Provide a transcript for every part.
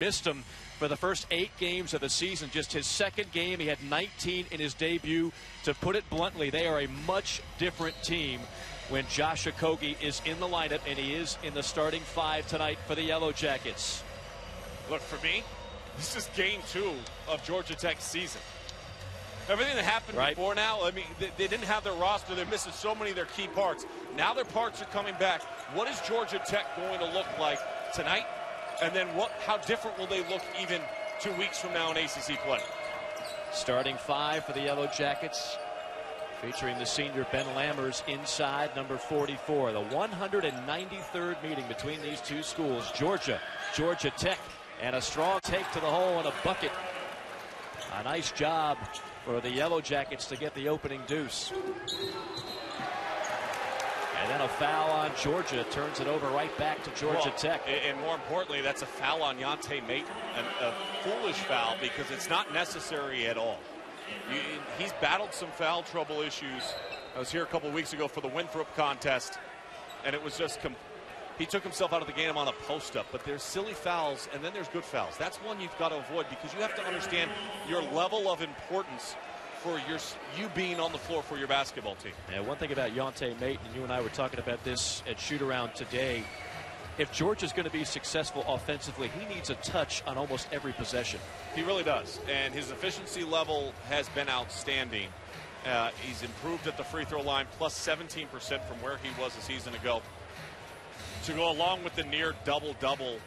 Missed him for the first 8 games of the season. Just his second game, he had 19 in his debut. To put it bluntly, they are a much different team when Josh Okogie is in the lineup, and he is in the starting 5 tonight for the Yellow Jackets. Look, for me, this is game 2 of Georgia Tech's season. Everything that happened before now, I mean, they didn't have their roster. They're missing so many of their key parts. Now their parts are coming back. What is Georgia Tech going to look like tonight? And then how different will they look even 2 weeks from now in ACC play? Starting 5 for the Yellow Jackets, featuring the senior Ben Lammers inside, number 44. The 193rd meeting between these two schools, Georgia Tech, and a strong take to the hole and a bucket. A nice job for the Yellow Jackets to get the opening deuce. And then a foul on Georgia turns it over right back to Georgia Tech. And more importantly, that's a foul on Yante Maten, a foolish foul because it's not necessary at all. He's battled some foul trouble issues. I was here a couple weeks ago for the Winthrop contest, and it was just he took himself out of the game on a post-up. But there's silly fouls, and then there's good fouls. That's one you've got to avoid because you have to understand your level of importance for you being on the floor for your basketball team. Yeah, one thing about Yante Maten, and you and I were talking about this at shoot-around today, if Georgia's going to be successful offensively, he needs a touch on almost every possession. He really does, and his efficiency level has been outstanding. He's improved at the free throw line, plus 17% from where he was a season ago. To go along with the near double-double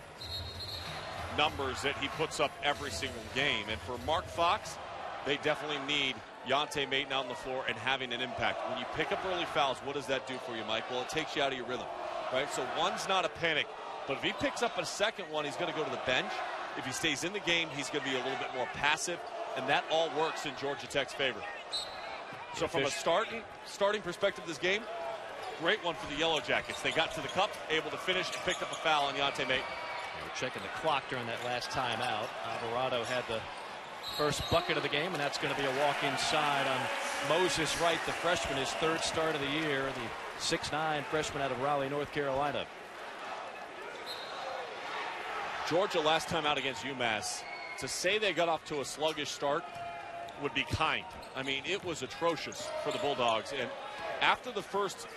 numbers that he puts up every single game. And for Mark Fox, they definitely need Yante Maten out on the floor and having an impact. When you pick up early fouls, what does that do for you, Mike? Well, it takes you out of your rhythm, right? So one's not a panic, but if he picks up a second one, he's going to go to the bench. If he stays in the game, he's going to be a little bit more passive, and that all works in Georgia Tech's favor. So from a starting perspective of this game, great one for the Yellow Jackets. They got to the cup, able to finish, and picked up a foul on Yante Maten. We're checking the clock during that last timeout. Alvarado had the first bucket of the game, and that's going to be a walk inside on Moses Wright, the freshman, his 3rd start of the year, the 6'9" freshman out of Raleigh, North Carolina. Georgia last time out against UMass, to say they got off to a sluggish start would be kind. I mean, it was atrocious for the Bulldogs, and after the first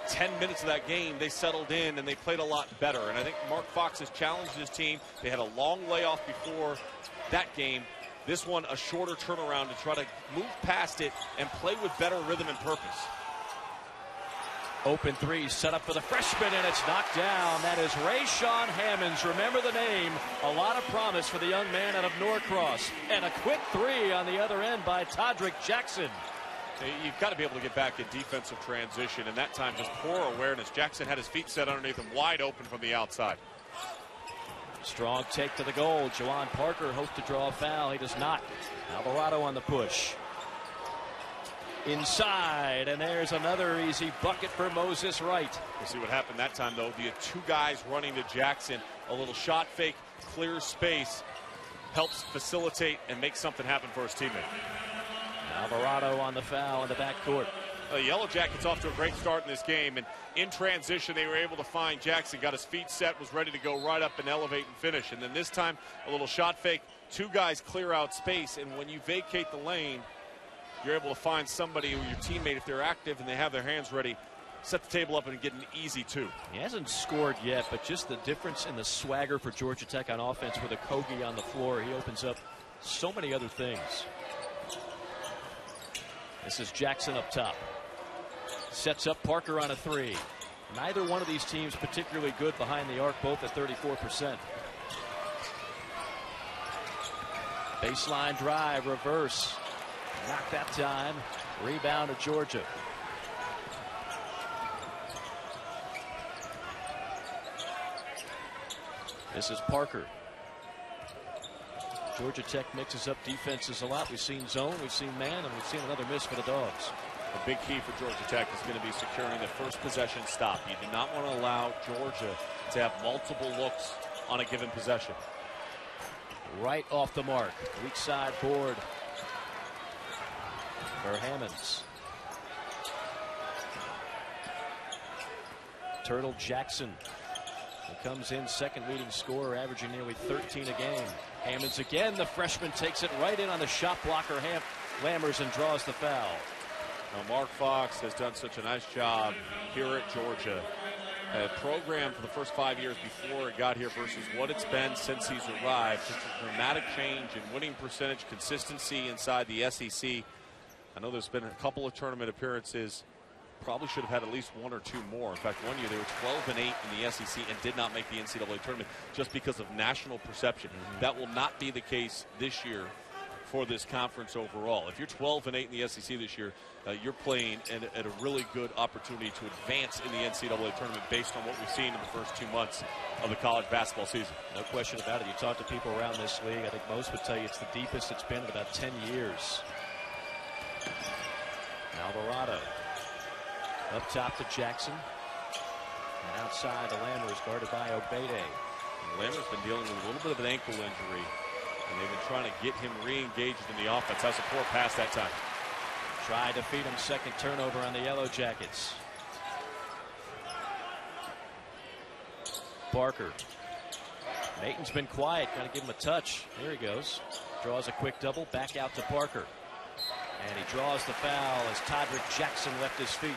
10 minutes of that game, they settled in and they played a lot better. And I think Mark Fox has challenged his team. They had a long layoff before that game. This one, a shorter turnaround to try to move past it and play with better rhythm and purpose. Open 3 set up for the freshman, and it's knocked down. That is Rayshawn Hammonds. Remember the name. A lot of promise for the young man out of Norcross. And a quick 3 on the other end by Todrick Jackson. You've got to be able to get back in defensive transition, and that time just poor awareness. Jackson had his feet set underneath him, wide open from the outside. Strong take to the goal. Juwan Parker hopes to draw a foul. He does not. Alvarado on the push. Inside, and there's another easy bucket for Moses Wright. We'll see what happened that time, though. The 2 guys running to Jackson. A little shot fake, clear space, helps facilitate and make something happen for his teammate. Alvarado on the foul in the backcourt. The Yellow Jackets off to a great start in this game, and in transition they were able to find Jackson, got his feet set, was ready to go right up and elevate and finish. And then this time a little shot fake, 2 guys clear out space, and when you vacate the lane, you're able to find somebody, or your teammate, if they're active and they have their hands ready, set the table up and get an easy 2. He hasn't scored yet, but just the difference in the swagger for Georgia Tech on offense with Okogie on the floor, he opens up so many other things. This is Jackson up top. Sets up Parker on a 3. Neither one of these teams particularly good behind the arc, both at 34%. Baseline drive, reverse. Not that time. Rebound to Georgia. This is Parker. Georgia Tech mixes up defenses a lot. We've seen zone, we've seen man, and we've seen another miss for the Dogs. A big key for Georgia Tech is going to be securing the first possession stop. You do not want to allow Georgia to have multiple looks on a given possession. Right off the mark. Weak side board for Hammonds. Turtle Jackson He comes in second leading scorer, averaging nearly 13 a game. Hammonds again. The freshman takes it right in on the shot blocker, Lammers, and draws the foul. Now, Mark Fox has done such a nice job here at Georgia. A program for the first 5 years before it got here versus what it's been since he's arrived. Just a dramatic change in winning percentage, consistency inside the SEC. I know there's been a couple of tournament appearances. Probably should have had at least one or two more. In fact, one year they were 12-8 in the SEC and did not make the NCAA tournament just because of national perception. That will not be the case this year for this conference overall. If you're 12-8 in the SEC this year, you're playing at a really good opportunity to advance in the NCAA tournament based on what we've seen in the first 2 months of the college basketball season. No question about it. You talk to people around this league, I think most would tell you it's the deepest it's been in about 10 years. Alvarado up top to Jackson. And outside the Lammers, guarded by Obede. Lammers been dealing with a little bit of an ankle injury, and they've been trying to get him re-engaged in the offense. Has a poor pass that time. Tried to feed him. Second turnover on the Yellow Jackets. Barker. Mayton's been quiet. Got to give him a touch. Here he goes. Draws a quick double. Back out to Barker. And he draws the foul as Todrick Jackson left his feet.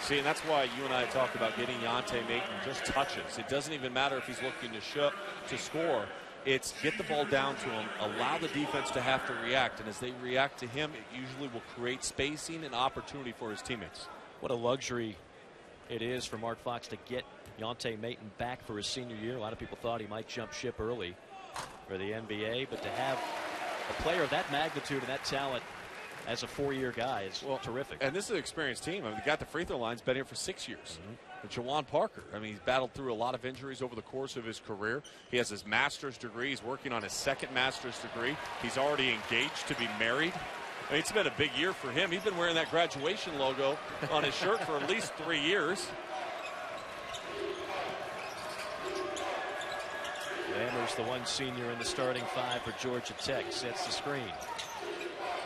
See, and that's why you and I talked about getting Yante Mayton just touches. It doesn't even matter if he's looking to score. It's get the ball down to him, allow the defense to have to react, and as they react to him, it usually will create spacing and opportunity for his teammates. What a luxury it is for Mark Fox to get Yante Mayton back for his senior year. A lot of people thought he might jump ship early for the NBA, but to have a player of that magnitude and that talent as a four-year guy is terrific. And this is an experienced team. I mean, the guy at the free throw line's been here for 6 years. And Jawan Parker, I mean, he's battled through a lot of injuries over the course of his career. He has his master's degree. He's working on his second master's degree. He's already engaged to be married. I mean, it's been a big year for him. He's been wearing that graduation logo on his shirt for at least 3 years. Lammers, the one senior in the starting five for Georgia Tech, sets the screen.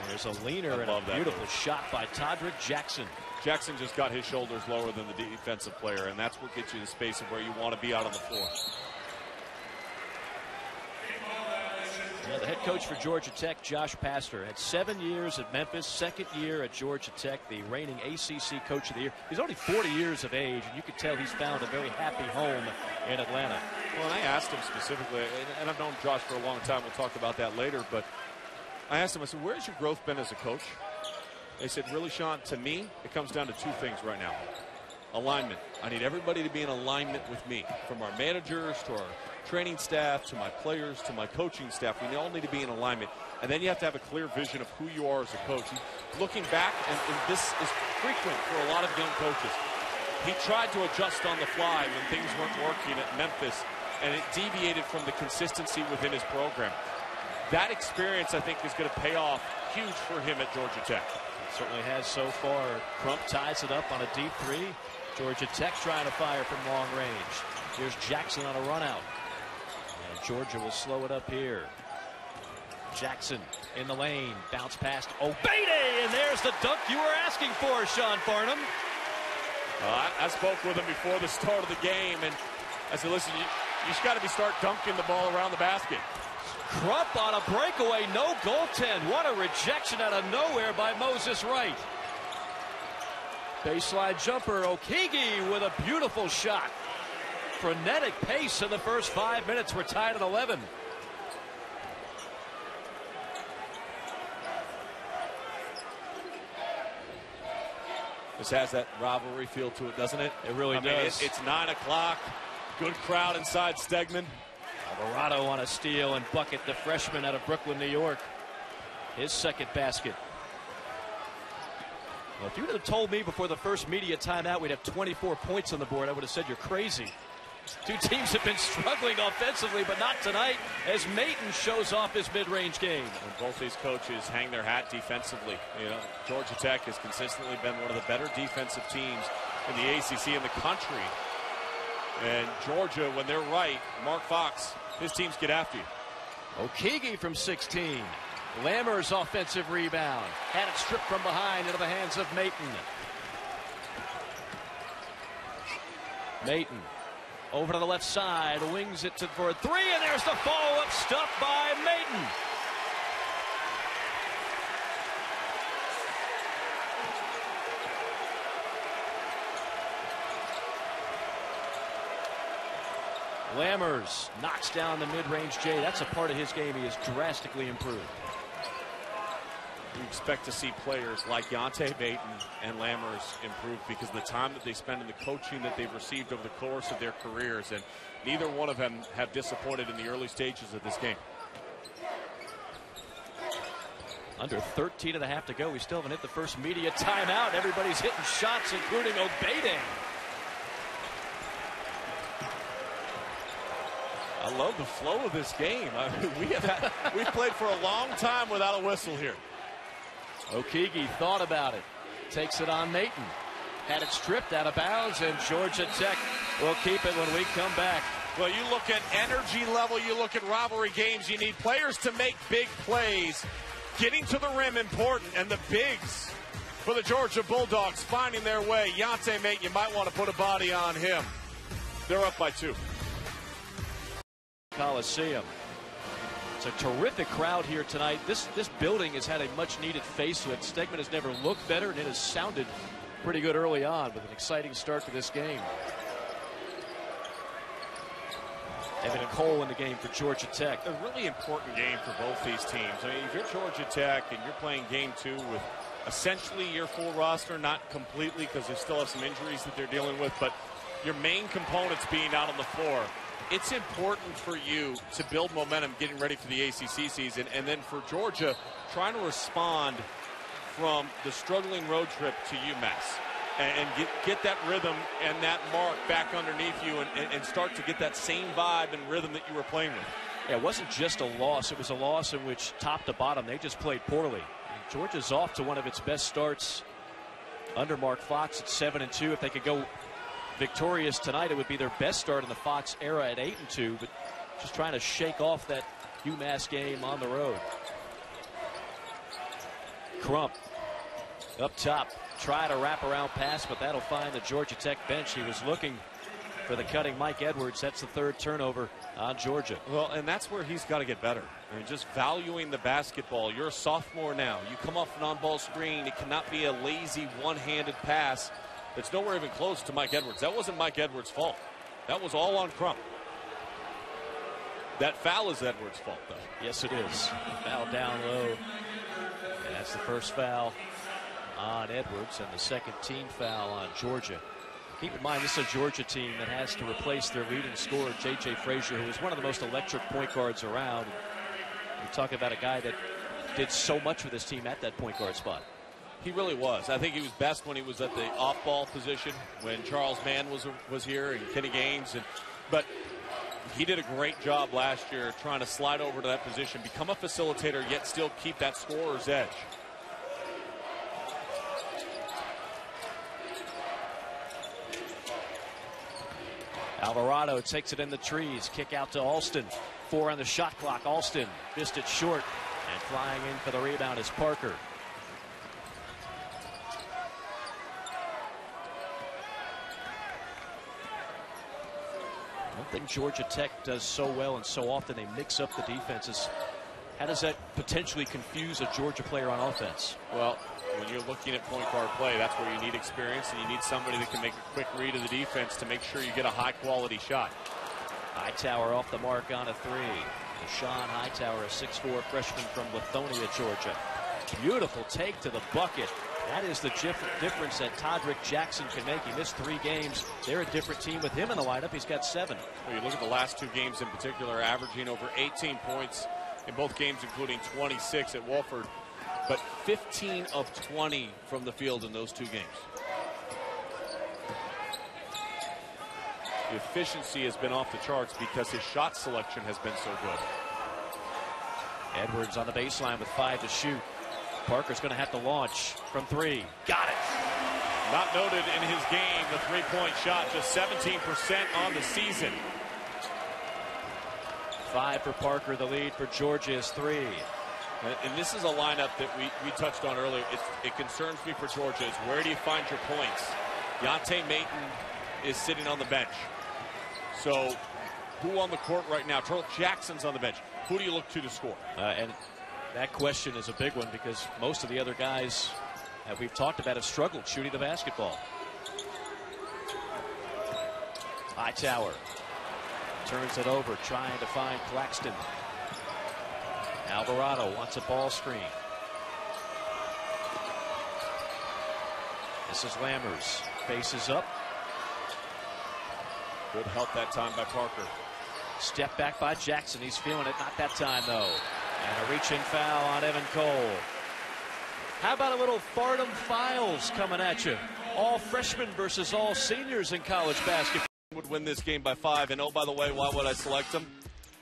There's a leaner and a beautiful shot by Todrick Jackson. Jackson just got his shoulders lower than the defensive player, and that's what gets you the space of where you want to be out on the floor. Yeah, the head coach for Georgia Tech, Josh Pastner, had 7 years at Memphis, second year at Georgia Tech, the reigning ACC Coach of the Year. He's only 40 years of age, and you can tell he's found a very happy home in Atlanta. Well, and I asked him specifically, and I've known Josh for a long time. We'll talk about that later, but I asked him, I said, where's your growth been as a coach? They said, really, Sean, to me, it comes down to two things right now. Alignment. I need everybody to be in alignment with me, from our managers to our training staff to my players to my coaching staff. We all need to be in alignment. And then you have to have a clear vision of who you are as a coach. Looking back, and this is frequent for a lot of young coaches, he tried to adjust on the fly when things weren't working at Memphis, and it deviated from the consistency within his program. That experience, I think, is going to pay off huge for him at Georgia Tech. It certainly has so far. Crump ties it up on a deep three. Georgia Tech trying to fire from long range. Here's Jackson on a run out. And Georgia will slow it up here. Jackson in the lane. Bounce past Obede, and there's the dunk you were asking for, Sean Farnham. I spoke with him before the start of the game, and I said, listen, you just got to start dunking the ball around the basket. Crump on a breakaway, no goaltend. What a rejection out of nowhere by Moses Wright. Baseline jumper, Okeke with a beautiful shot. Frenetic pace in the first 5 minutes. We're tied at 11. This has that rivalry feel to it, doesn't it? It really does. It's 9 o'clock. Good crowd inside Stegman. Alvarado on a steal and bucket, the freshman out of Brooklyn, New York. His second basket. Well, if you would have told me before the first media timeout we'd have 24 points on the board, I would have said you're crazy. Two teams have been struggling offensively, but not tonight as Mayton shows off his mid-range game. And both these coaches hang their hat defensively. You know, Georgia Tech has consistently been one of the better defensive teams in the ACC in the country. And Georgia, when they're right, Mark Fox, his teams get after you. Okeke from 16. Lammers offensive rebound. Had it stripped from behind into the hands of Mayton. Mayton Over to the left side, wings it for a three, and there's the follow-up stuff by Maton. Lammers knocks down the mid-range J. That's a part of his game he has drastically improved. We expect to see players like Yante Maton and Lammers improve because of the time that they spend and the coaching that they've received over the course of their careers, and neither one of them have disappointed in the early stages of this game. Under 13.5 to go. We still haven't hit the first media timeout. Everybody's hitting shots, including Obeyde. I love the flow of this game. I mean, we've played for a long time without a whistle here. Okeke thought about it. Takes it on Maton. Had it stripped out of bounds, and Georgia Tech will keep it when we come back. Well, you look at energy level, you look at rivalry games, you need players to make big plays. Getting to the rim important, and the bigs for the Georgia Bulldogs finding their way. Yante Maton, you might want to put a body on him. They're up by 2. Coliseum. It's a terrific crowd here tonight. This building has had a much-needed facelift. Stegman has never looked better, and it has sounded pretty good early on with an exciting start to this game. Evan Cole in the game for Georgia Tech. A really important game for both these teams. I mean, if you're Georgia Tech and you're playing game 2 with essentially your full roster, not completely because they still have some injuries that they're dealing with, but your main components being out on the floor, it's important for you to build momentum getting ready for the ACC season, and then for Georgia trying to respond from the struggling road trip to UMass and get that rhythm and that mark back underneath you and start to get that same vibe and rhythm that you were playing with. Yeah, it wasn't just a loss. It was a loss in which top to bottom they just played poorly. And Georgia's off to one of its best starts under Mark Fox at 7-2. If they could go victorious tonight, it would be their best start in the Fox era at 8-2, but just trying to shake off that UMass game on the road. Crump up top, try to wrap around pass, but that'll find the Georgia Tech bench. He was looking for the cutting Mike Edwards. That's the 3rd turnover on Georgia. Well, and that's where he's got to get better. I mean, just valuing the basketball. You're a sophomore now. You come off an on-ball screen. It cannot be a lazy one-handed pass. It's nowhere even close to Mike Edwards. That wasn't Mike Edwards' fault. That was all on Crump. That foul is Edwards' fault, though. Yes, it is. Foul down low. And that's the first foul on Edwards and the second team foul on Georgia. Keep in mind, this is a Georgia team that has to replace their leading scorer, J.J. Frazier, who is one of the most electric point guards around. We talk about a guy that did so much for this team at that point guard spot. He really was. I think he was best when he was at the off-ball position, when Charles Mann was here and Kenny Gaines. But he did a great job last year trying to slide over to that position, become a facilitator, yet still keep that scorer's edge. Alvarado takes it in the trees. Kick out to Alston. 4 on the shot clock. Alston missed it short. And flying in for the rebound is Parker. One thing Georgia Tech does so well and so often they mix up the defenses. How does that potentially confuse a Georgia player on offense? Well, when you're looking at point guard play, that's where you need experience and you need somebody that can make a quick read of the defense to make sure you get a high-quality shot. Hightower off the mark on a 3. Deshaun Hightower, a 6'4" freshman from Lithonia, Georgia. Beautiful take to the bucket. That is the difference that Todrick Jackson can make. He missed 3 games. They're a different team with him in the lineup. He's got 7. Well, you look at the last 2 games in particular, averaging over 18 points in both games, including 26 at Wofford. But 15 of 20 from the field in those 2 games. The efficiency has been off the charts because his shot selection has been so good. Edwards on the baseline with 5 to shoot. Parker's going to have to launch from 3. Got it. Not noted in his game, the 3-point shot, just 17% on the season. 5 for Parker. The lead for Georgia is 3. And this is a lineup that we touched on earlier. It concerns me for Georgia is where do you find your points? Yante Maton is sitting on the bench. So who on the court right now? Turtle Jackson's on the bench. Who do you look to score? And that question is a big one because most of the other guys that we've talked about have struggled shooting the basketball. Hightower turns it over, trying to find Claxton. Alvarado wants a ball screen. This is Lammers. Faces up. Good help that time by Parker. Step back by Jackson. He's feeling it. Not that time, though. And a reach-in foul on Evan Cole. How about a little Fardham Files coming at you? All freshmen versus all seniors in college basketball. Would win this game by 5. And oh, by the way, why would I select them?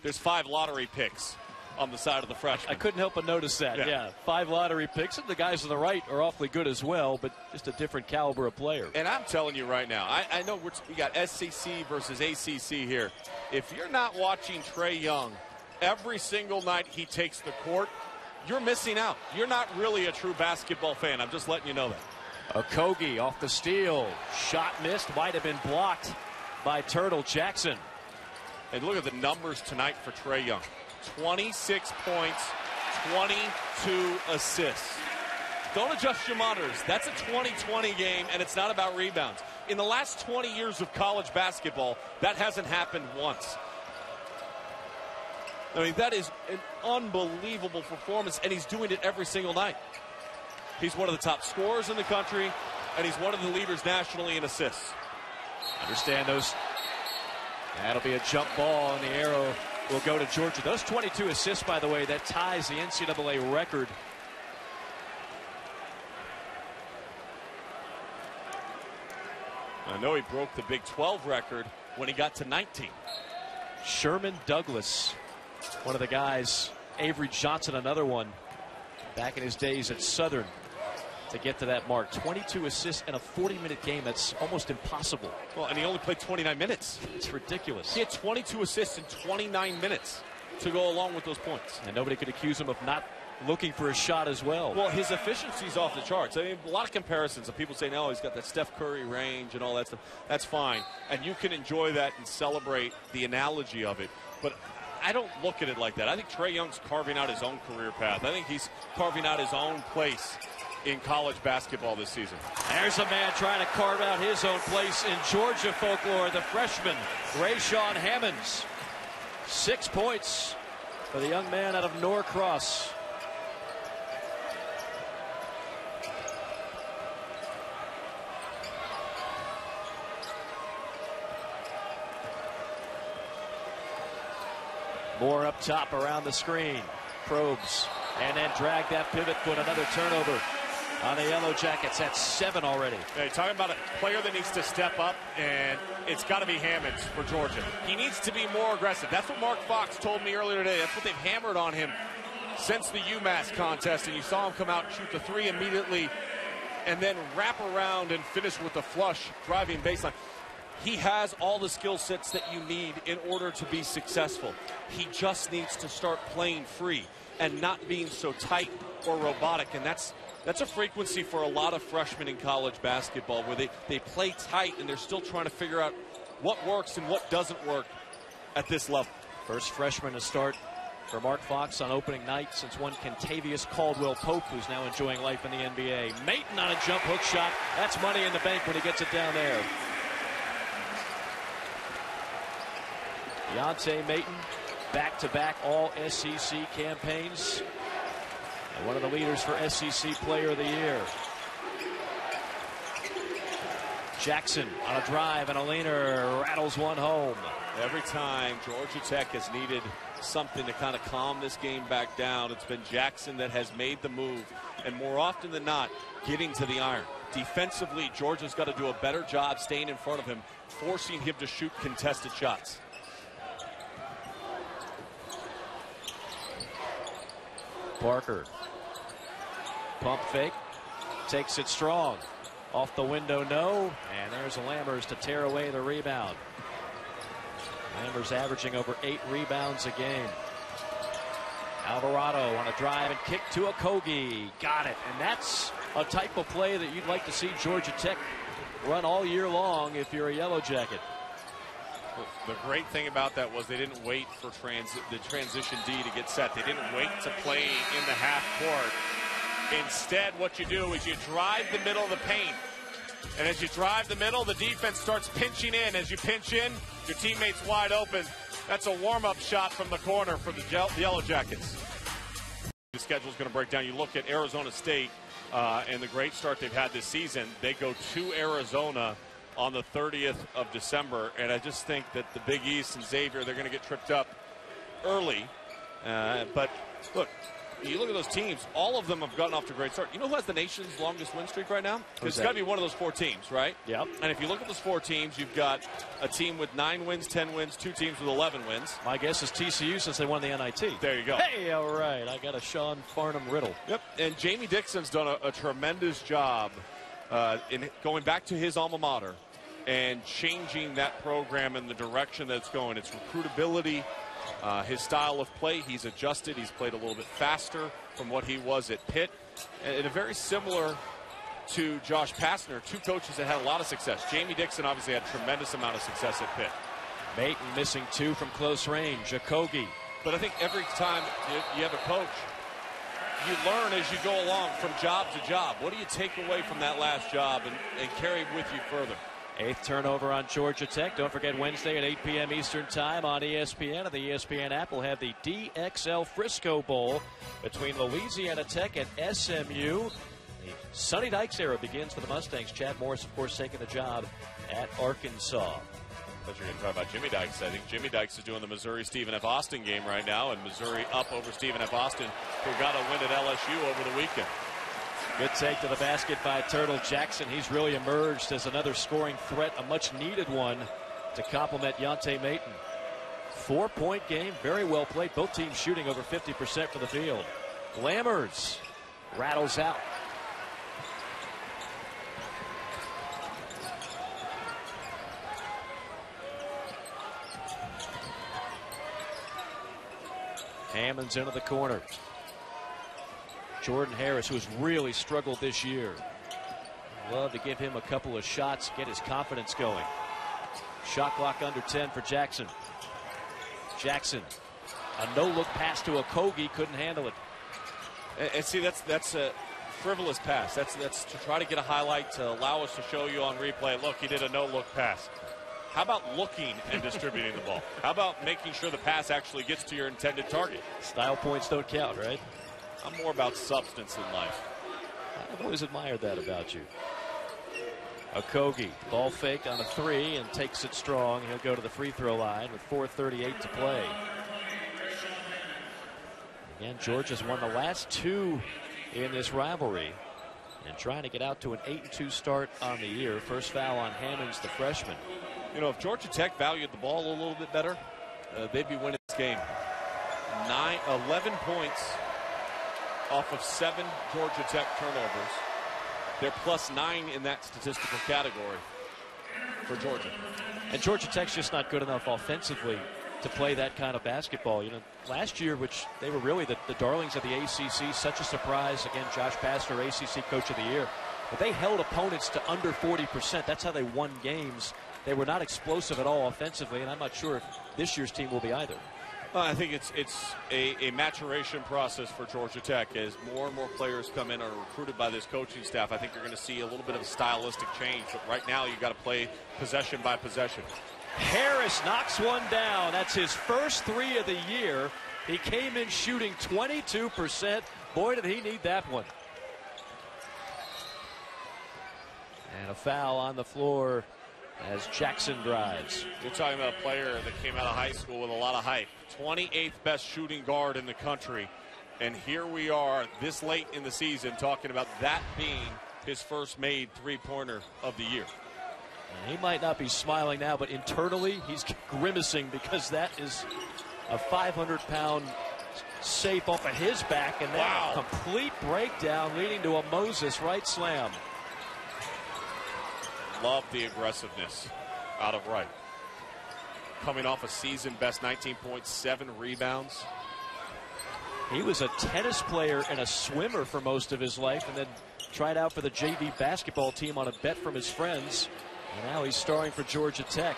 There's 5 lottery picks on the side of the freshman. I couldn't help but notice that. Yeah. 5 lottery picks, and the guys on the right are awfully good as well, but just a different caliber of player. And I'm telling you right now, I know we got SEC versus ACC here. If you're not watching Trae Young every single night he takes the court, you're missing out. You're not really a true basketball fan. I'm just letting you know that. Okogie off the steal. Shot missed. Might have been blocked by Turtle Jackson. And look at the numbers tonight for Trae Young. 26 points, 22 assists. Don't adjust your monitors. That's a 2020 game, and it's not about rebounds. In the last 20 years of college basketball, that hasn't happened once. I mean, that is an unbelievable performance, and he's doing it every single night. He's one of the top scorers in the country, and he's one of the leaders nationally in assists. Understand those. That'll be a jump ball, and the arrow will go to Georgia. Those 22 assists, by the way, that ties the NCAA record. I know he broke the Big 12 record when he got to 19. Sherman Douglas, one of the guys. Avery Johnson, another one, back in his days at Southern, to get to that mark. 22 assists in a 40-minute game. That's almost impossible. Well, and he only played 29 minutes. It's ridiculous. He had 22 assists in 29 minutes to go along with those points. And nobody could accuse him of not looking for a shot as well. Well, his efficiency's off the charts. I mean, a lot of comparisons of people saying, oh, he's got that Steph Curry range and all that stuff. That's fine. And you can enjoy that and celebrate the analogy of it. But I don't look at it like that. I think Trae Young's carving out his own career path. I think he's carving out his own place in college basketball this season. There's a man trying to carve out his own place in Georgia folklore, the freshman, Rayshawn Hammonds. 6 points for the young man out of Norcross. More up top around the screen. Probes and then drag that pivot foot. Another turnover on the Yellow Jackets. That's 7 already. Hey, talking about a player that needs to step up, and it's got to be Hammonds for Georgia. He needs to be more aggressive. That's what Mark Fox told me earlier today. That's what they've hammered on him since the UMass contest. And you saw him come out and shoot the 3 immediately and then wrap around and finish with a flush driving baseline. He has all the skill sets that you need in order to be successful. He just needs to start playing free and not being so tight or robotic. And that's a frequency for a lot of freshmen in college basketball, where they play tight and they're still trying to figure out what works and what doesn't work at this level. First freshman to start for Mark Fox on opening night since one Kentavious Caldwell-Pope, who's now enjoying life in the NBA. Maton on a jump hook shot. That's money in the bank when he gets it down there. Deontay Maton, back-to-back all SEC campaigns. And one of the leaders for SEC Player of the Year. Jackson on a drive, and a leaner rattles one home. Every time Georgia Tech has needed something to kind of calm this game back down, it's been Jackson that has made the move, and more often than not, getting to the iron. Defensively, Georgia's got to do a better job staying in front of him, forcing him to shoot contested shots. Parker, pump fake, takes it strong. Off the window, no. And there's Lammers to tear away the rebound. Lammers averaging over 8 rebounds a game. Alvarado on a drive and kick to Okogie. Got it. And that's a type of play that you'd like to see Georgia Tech run all year long if you're a Yellow Jacket. The great thing about that was they didn't wait for the transition D to get set. They didn't wait to play in the half court. Instead, what you do is you drive the middle of the paint. And as you drive the middle, the defense starts pinching in. As you pinch in, your teammate's wide open. That's a warm-up shot from the corner for the Yellow Jackets. The schedule is going to break down. You look at Arizona State and the great start they've had this season. They go to Arizona on the 30th of December, and I just think that the Big East and Xavier, they're going to get tripped up early. But look, you look at those teams, all of them have gotten off to a great start. You know who has the nation's longest win streak right now? It's got to be one of those 4 teams, right? Yep. And if you look at those 4 teams, you've got a team with 9 wins, 10 wins, 2 teams with 11 wins. My guess is TCU since they won the NIT. There you go. Hey, all right. I got a Sean Farnham riddle. Yep. And Jamie Dixon's done a tremendous job in going back to his alma mater and changing that program in the direction that it's going. It's recruitability. His style of play, he's adjusted. He's played a little bit faster from what he was at Pitt. And very similar to Josh Pastner, 2 coaches that had a lot of success. Jamie Dixon obviously had a tremendous amount of success at Pitt. Maton missing 2 from close range. Okogie. But I think every time you have a coach, you learn as you go along from job to job. What do you take away from that last job and carry with you further? 8th turnover on Georgia Tech. Don't forget Wednesday at 8 p.m. Eastern Time on ESPN. And the ESPN app will have the DXL Frisco Bowl between Louisiana Tech and SMU. The Sonny Dykes era begins for the Mustangs. Chad Morris, of course, taking the job at Arkansas. But you're going to talk about Jimmy Dykes. I think Jimmy Dykes is doing the Missouri-Stephen F. Austin game right now, and Missouri up over Stephen F. Austin, who got a win at LSU over the weekend. Good take to the basket by Turtle Jackson. He's really emerged as another scoring threat, a much-needed one to complement Yante Maton. 4-point game, very well played. Both teams shooting over 50% from the field. Lammers rattles out. Hammonds into the corner. Jordan Harris, who has really struggled this year. Love to give him a couple of shots, get his confidence going. Shot clock under 10 for Jackson. Jackson, a no-look pass to Okogie, couldn't handle it. And see, that's a frivolous pass. That's to try to get a highlight to allow us to show you on replay. Look, he did a no-look pass. How about looking and distributing the ball? How about making sure the pass actually gets to your intended target? Style points don't count, right? I'm more about substance in life. I've always admired that about you. Okogie, ball fake on a 3 and takes it strong. He'll go to the free throw line with 4:38 to play. Again, Georgia's won the last 2 in this rivalry and trying to get out to an 8-2 start on the year. First foul on Hammonds, the freshman. You know, if Georgia Tech valued the ball a little bit better, they'd be winning this game. 11 points off of 7 Georgia Tech turnovers. They're +9 in that statistical category for Georgia. And Georgia Tech's just not good enough offensively to play that kind of basketball. You know, last year, which they were really the darlings of the ACC, such a surprise. Again, Josh Pastner, ACC Coach of the Year. But they held opponents to under 40%. That's how they won games. They were not explosive at all offensively, and I'm not sure if this year's team will be either. I think it's a maturation process for Georgia Tech. As more and more players come in and are recruited by this coaching staff, I think you're going to see a little bit of a stylistic change. But right now, you've got to play possession by possession. Harris knocks one down. That's his first 3 of the year. He came in shooting 22%. Boy, did he need that one. And a foul on the floor as Jackson drives. You're talking about a player that came out of high school with a lot of hype. 28th best shooting guard in the country. And here we are this late in the season talking about that being his first made 3-pointer of the year. And he might not be smiling now, but internally he's grimacing because that is a 500-pound safe off of his back. And then a complete breakdown leading to a Moses right slam. Love the aggressiveness out of Wright. Coming off a season best 19.7 rebounds. He was a tennis player and a swimmer for most of his life, and then tried out for the JV basketball team on a bet from his friends. And now he's starring for Georgia Tech.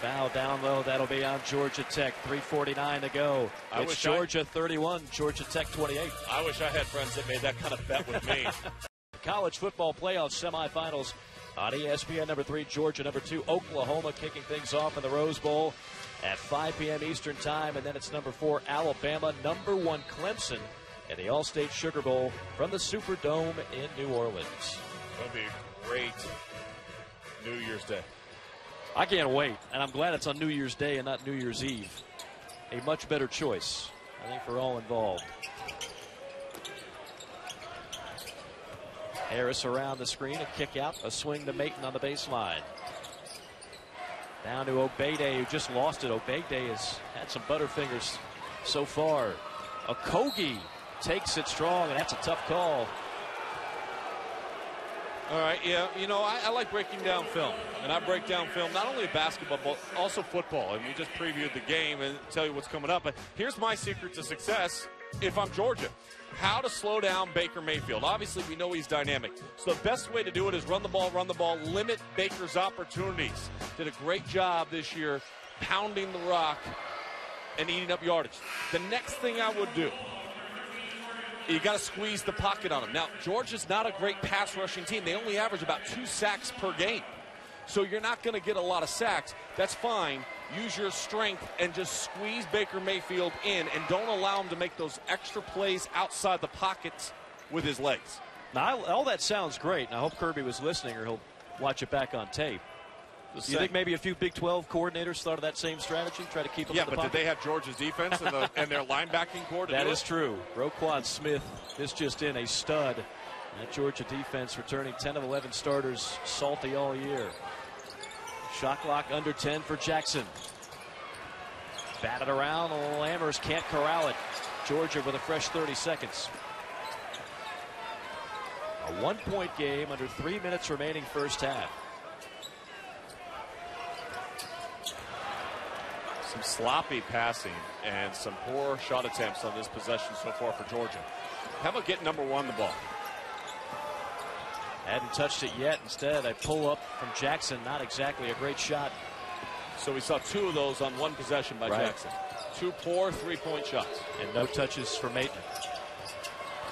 Foul down low. That'll be on Georgia Tech. 3:49 to go. It's Georgia 31, Georgia Tech 28. I wish I had friends that made that kind of bet with me. College football playoff semifinals on ESPN. Number 3, Georgia. Number 2, Oklahoma, kicking things off in the Rose Bowl at 5 p.m. Eastern time. And then it's number 4, Alabama. Number 1, Clemson in the All-State Sugar Bowl from the Superdome in New Orleans. That'll be great New Year's Day. I can't wait, and I'm glad it's on New Year's Day and not New Year's Eve. A much better choice, I think, for all involved. Harris around the screen, a kick out, a swing to Maton on the baseline. Down to Obeyde, who just lost it. Obeyde has had some butterfingers so far. Okogie takes it strong, and that's a tough call. All right, yeah, you know, I like breaking down film, and I break down film not only of basketball, but also football, and we just previewed the game and tell you what's coming up. But here's my secret to success if I'm Georgia. How to slow down Baker Mayfield. Obviously, we know he's dynamic. So the best way to do it is run the ball, limit Baker's opportunities. Did a great job this year pounding the rock and eating up yardage. The next thing I would do, you got to squeeze the pocket on him. Now, Georgia's not a great pass rushing team. They only average about 2 sacks per game. So you're not going to get a lot of sacks. That's fine. Use your strength and just squeeze Baker Mayfield in and don't allow him to make those extra plays outside the pockets with his legs. Now, all that sounds great, and I hope Kirby was listening or he'll watch it back on tape. Do you think maybe a few Big 12 coordinators thought of that same strategy, try to keep them in the pocket? Yeah, but did they have Georgia's defense and their linebacking core to do it? That is true. Roquan Smith, this just in, a stud. That Georgia defense returning 10 of 11 starters, salty all year. Shot clock under 10 for Jackson. Batted around, Lammers can't corral it. Georgia with a fresh 30 seconds. A 1-point game under 3 minutes remaining first half. Some sloppy passing and some poor shot attempts on this possession so far for Georgia. How about getting number 1 the ball? Hadn't touched it yet. Instead, a pull up from Jackson. Not exactly a great shot. So we saw 2 of those on 1 possession by Jackson. 2 poor 3-point shots. And no touches for Maton.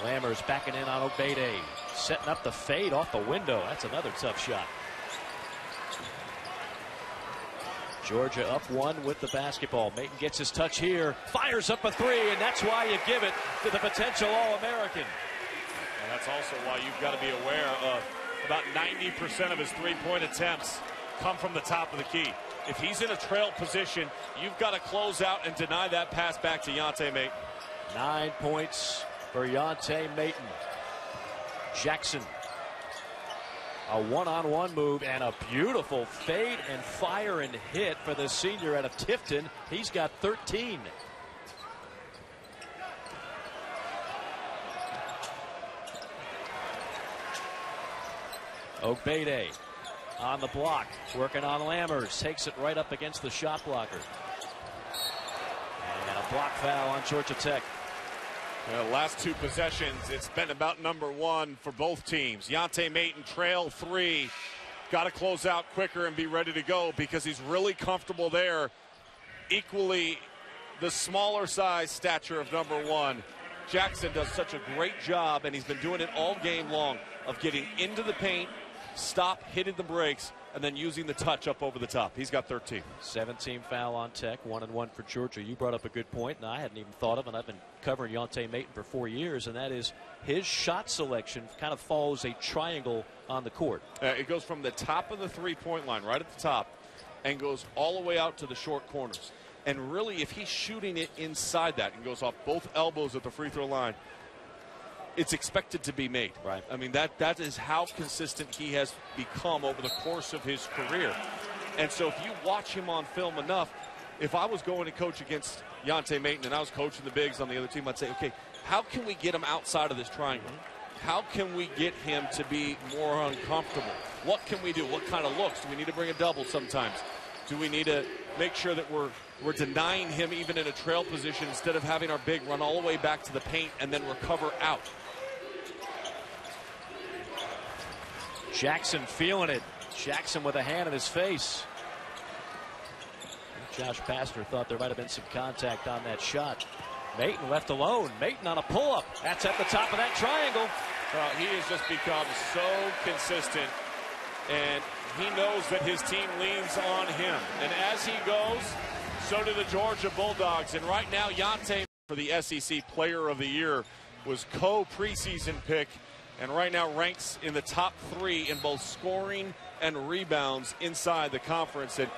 Lammers backing in on Obeyde. Setting up the fade off the window. That's another tough shot. Georgia up 1 with the basketball. Maton gets his touch here. Fires up a 3, and that's why you give it to the potential All-American. And that's also why you've got to be aware of about 90% of his 3-point attempts come from the top of the key. If he's in a trail position, you've got to close out and deny that pass back to Yante Maton. 9 points for Yante Maton. Jackson. A one-on-one move and a beautiful fade and fire and hit for the senior out of Tifton. He's got 13. Obeyde on the block, working on Lammers, takes it right up against the shot blocker. And a block foul on Georgia Tech. The last 2 possessions, it's been about number 1 for both teams. Yante Maton trail 3. Got to close out quicker and be ready to go because he's really comfortable there. Equally, the smaller size stature of number 1. Jackson does such a great job, and he's been doing it all game long, of getting into the paint, stop, hitting the brakes, and then using the touch up over the top. He's got 13. 17 foul on Tech, 1-1 for Georgia. You brought up a good point, and I hadn't even thought of, and I've been covering Yante Maton for 4 years, and that is his shot selection kind of follows a triangle on the court. It goes from the top of the three-point line, right at the top, and goes all the way out to the short corners. And really, if he's shooting it inside that and goes off both elbows at the free throw line, it's expected to be made. Right. I mean, that is how consistent he has become over the course of his career. And so if you watch him on film enough, if I was going to coach against Yante Maton and I was coaching the bigs on the other team, I'd say, okay, how can we get him outside of this triangle? How can we get him to be more uncomfortable? What can we do? What kind of looks? Do we need to bring a double sometimes? Do we need to make sure that we're denying him even in a trail position instead of having our big run all the way back to the paint and then recover out? Jackson feeling it. Jackson with a hand in his face. Josh Pastner thought there might have been some contact on that shot. Maton left alone. Maton on a pull-up. That's at the top of that triangle. Well, he has just become so consistent, and he knows that his team leans on him. And as he goes, so do the Georgia Bulldogs. And right now, Yante for the SEC Player of the Year was co-preseason pick, and right now ranks in the top 3 in both scoring and rebounds inside the conference. And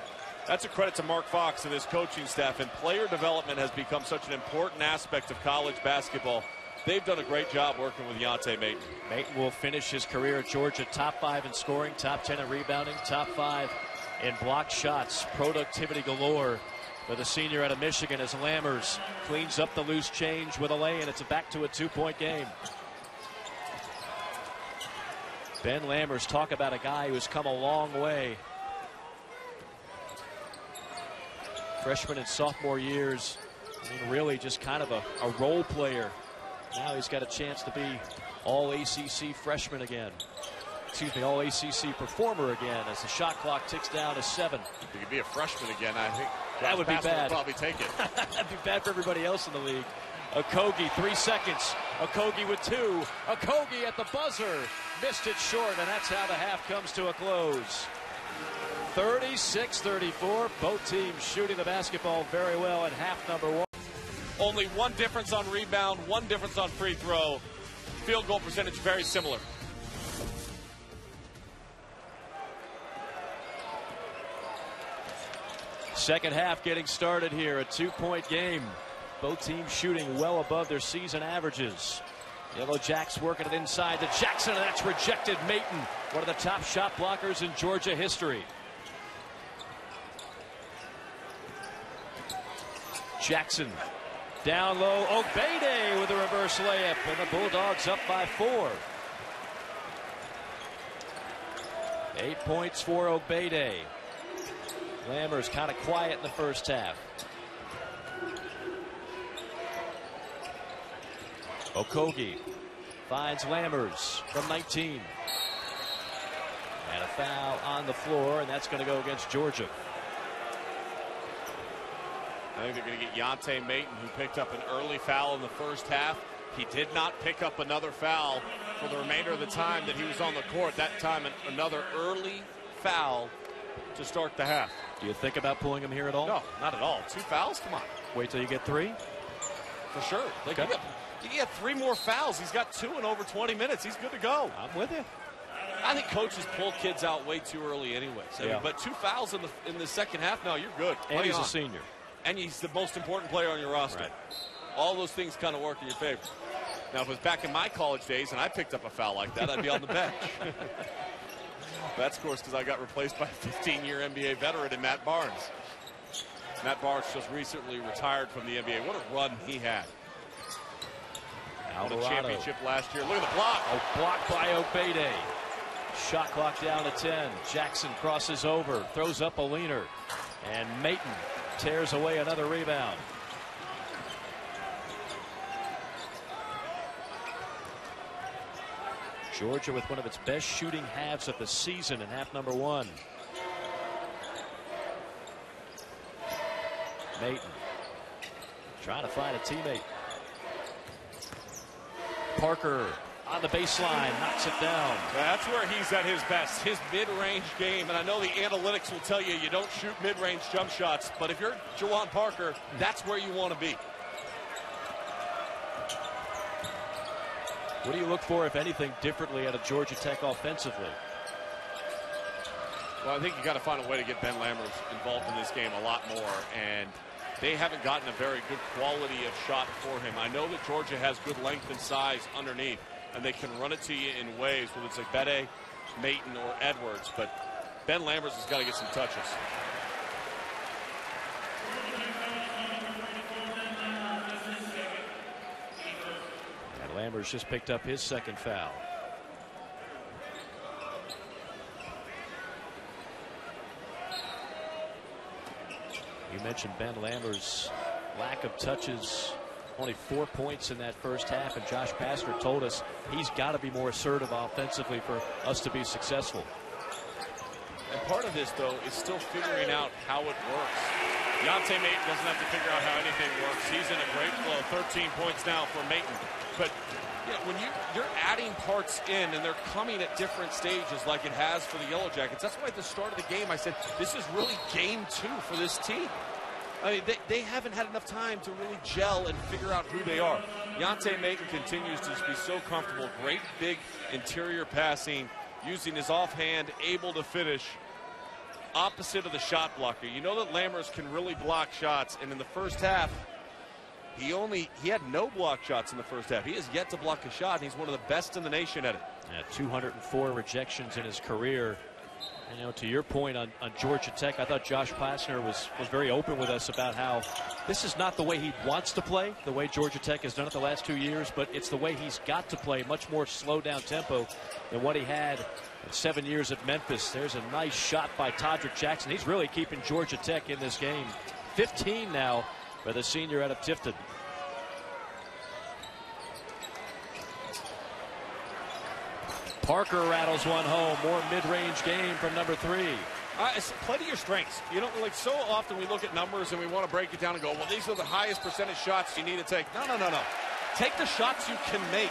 that's a credit to Mark Fox and his coaching staff. And player development has become such an important aspect of college basketball. They've done a great job working with Yante Maton. Maton will finish his career at Georgia top 5 in scoring, top 10 in rebounding, top 5 in blocked shots. Productivity galore for the senior out of Michigan as Lammers cleans up the loose change with a lay, and it's back to a 2-point game. Ben Lammers, talk about a guy who's come a long way. Freshman and sophomore years, I mean, really just kind of a role player. Now he's got a chance to be all ACC freshman again. Excuse me, all ACC performer again as the shot clock ticks down to 7. If he could be a freshman again, I think that would be bad. Would probably take it. That'd be bad for everybody else in the league. Okogie, 3 seconds. Okogie with 2. Okogie at the buzzer. Missed it short, and that's how the half comes to a close. 36-34. Both teams shooting the basketball very well at half number 1. Only one difference on rebound, one difference on free throw. Field goal percentage very similar. Second half getting started here. A 2-point game. Both teams shooting well above their season averages. Yellow Jacks working it inside to Jackson, and that's rejected. Maton, one of the top shot blockers in Georgia history. Jackson down low. Obede with a reverse layup, and the Bulldogs up by 4. 8 points for Obede. Lammers kind of quiet in the first half. Okogie finds Lammers from 19. And a foul on the floor, and that's going to go against Georgia. I think they're going to get Yante Maton, who picked up an early foul in the first half. He did not pick up another foul for the remainder of the time that he was on the court. That time, another early foul to start the half. Do you think about pulling him here at all? No, not at all. 2 fouls? Come on. Wait till you get 3? For sure. Okay. He had 3 more fouls. He's got 2 in over 20 minutes. He's good to go. I'm with you. I think coaches pull kids out way too early anyways. I mean, but 2 fouls in the second half, no, you're good. And he's a senior. And he's the most important player on your roster. Right. All those things kind of work in your favor. Now, if it was back in my college days and I picked up a foul like that, I'd be on the bench. That's, of course, because I got replaced by a 15-year NBA veteran in Matt Barnes. Matt Barnes just recently retired from the NBA. What a run he had. Won a championship last year. Look at the block. Oh, blocked by Obede. Shot clock down to 10. Jackson crosses over, throws up a leaner, and Maton tears away another rebound. Georgia with one of its best shooting halves of the season in half number 1. Maton trying to find a teammate. Parker on the baseline, knocks it down. That's where he's at his best, his mid-range game. And I know the analytics will tell you don't shoot mid-range jump shots, but if you're Juwan Parker, that's where you want to be. What do you look for, if anything, differently out of Georgia Tech offensively? Well, I think you got to find a way to get Ben Lammers involved in this game a lot more, and they haven't gotten a very good quality of shot for him. I know that Georgia has good length and size underneath, and they can run it to you in waves, whether it's like Bede, Maton, or Edwards, but Ben Lammers has got to get some touches. And Lammers just picked up his second foul. You mentioned Ben Lammers' lack of touches, only 4 points in that first half, and Josh Pastner told us he's got to be more assertive offensively for us to be successful. And part of this, though, is still figuring out how it works. Yante Maton doesn't have to figure out how anything works. He's in a great flow. 13 points now for Maton. But you know, when you're adding parts in and they're coming at different stages like it has for the Yellow Jackets, that's why at the start of the game I said this is really game 2 for this team. I mean, they haven't had enough time to really gel and figure out who they are. Yante Maton continues to just be so comfortable. Great big interior passing, using his offhand, able to finish. Opposite of the shot blocker. You know that Lammers can really block shots, and in the first half, he had no block shots in the first half. He has yet to block a shot, and he's one of the best in the nation at it. Yeah, 204 rejections in his career. And, you know, to your point on Georgia Tech, I thought Josh Plasner was very open with us about how this is not the way he wants to play, the way Georgia Tech has done it the last 2 years, but it's the way he's got to play, much more slow down tempo than what he had in 7 years at Memphis. There's a nice shot by Todrick Jackson. He's really keeping Georgia Tech in this game. 15 now for the senior out of Tifton. Parker rattles one home. More mid-range game from number 3. Play to your strengths. You know, like so often we look at numbers and we want to break it down and go, well, these are the highest percentage shots you need to take. No. Take the shots you can make.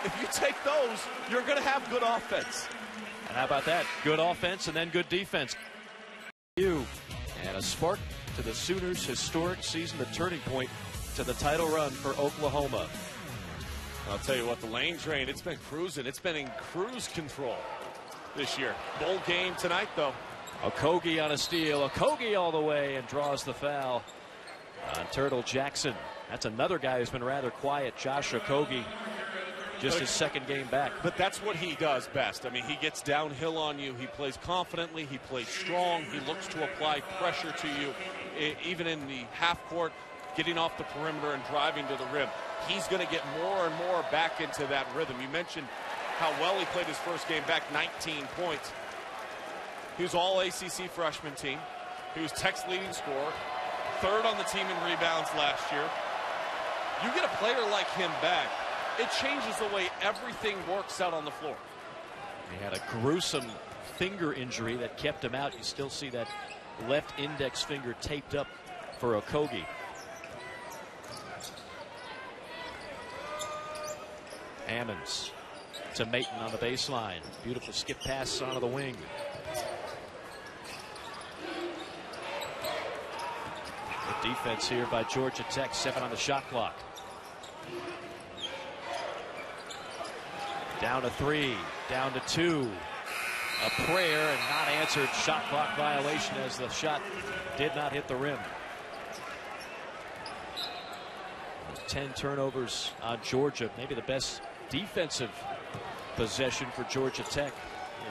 If you take those, you're going to have good offense. And how about that? Good offense and then good defense. And a spark to the Sooners' historic season, the turning point to the title run for Oklahoma. I'll tell you what, the Lane train, it's been cruising. It's been in cruise control this year. Bowl game tonight, though. Okogie on a steal. Okogie all the way and draws the foul on Turtle Jackson. That's another guy who's been rather quiet, Josh Okogie. Just his second game back. But that's what he does best. I mean, he gets downhill on you. He plays confidently. He plays strong. He looks to apply pressure to you, even in the half court, getting off the perimeter and driving to the rim. He's going to get more and more back into that rhythm. You mentioned how well he played his first game back, 19 points. He was all ACC freshman team. He was Tech's leading scorer, 3rd on the team in rebounds last year. You get a player like him back, it changes the way everything works out on the floor. He had a gruesome finger injury that kept him out. You still see that left index finger taped up for Okogie. Ammons to Maton on the baseline. Beautiful skip pass onto the wing. Good defense here by Georgia Tech. 7 on the shot clock. Down to 3, down to 2. A prayer and not answered. Shot clock violation as the shot did not hit the rim. 10 turnovers on Georgia. Maybe the best defensive possession for Georgia Tech.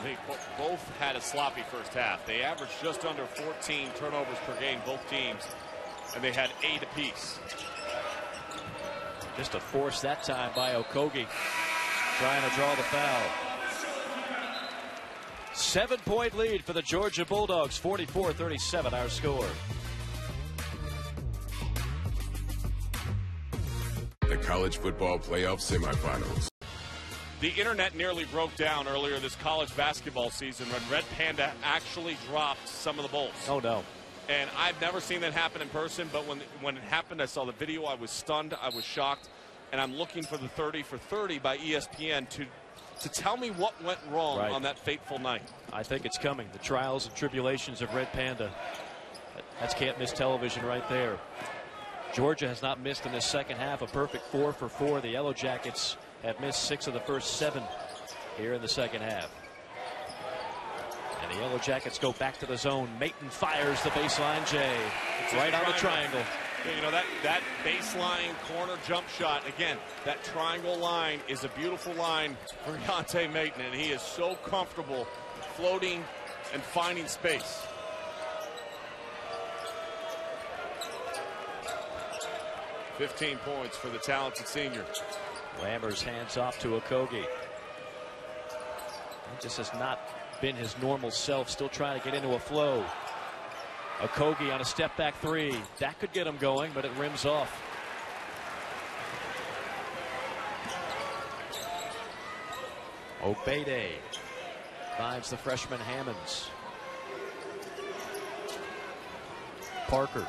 They both had a sloppy first half. They averaged just under 14 turnovers per game, both teams, and they had 8 apiece. Just a force that time by Okogie, trying to draw the foul. 7-point lead for the Georgia Bulldogs, 44-37 our score. The college football playoff semifinals. The internet nearly broke down earlier this college basketball season when Red Panda actually dropped some of the bowls. Oh, no. And I've never seen that happen in person, but when it happened, I saw the video. I was stunned. I was shocked. And I'm looking for the 30 for 30 by ESPN to tell me what went wrong on that fateful night. I think it's coming. The trials and tribulations of Red Panda. That's can't miss television right there. Georgia has not missed in this second half. A perfect 4 for 4. The Yellow Jackets have missed 6 of the first 7 here in the second half. And the Yellow Jackets go back to the zone. Maton fires the baseline J. It's right on the triangle. You know, that baseline corner jump shot, again, that triangle line is a beautiful line for Yante Maton, and he is so comfortable floating and finding space. .15 points for the talented senior. Lammers hands off to Okogie. He just has not been his normal self, still trying to get into a flow. Okogie on a step back 3. That could get him going, but it rims off. Obede finds the freshman Hammonds. Parker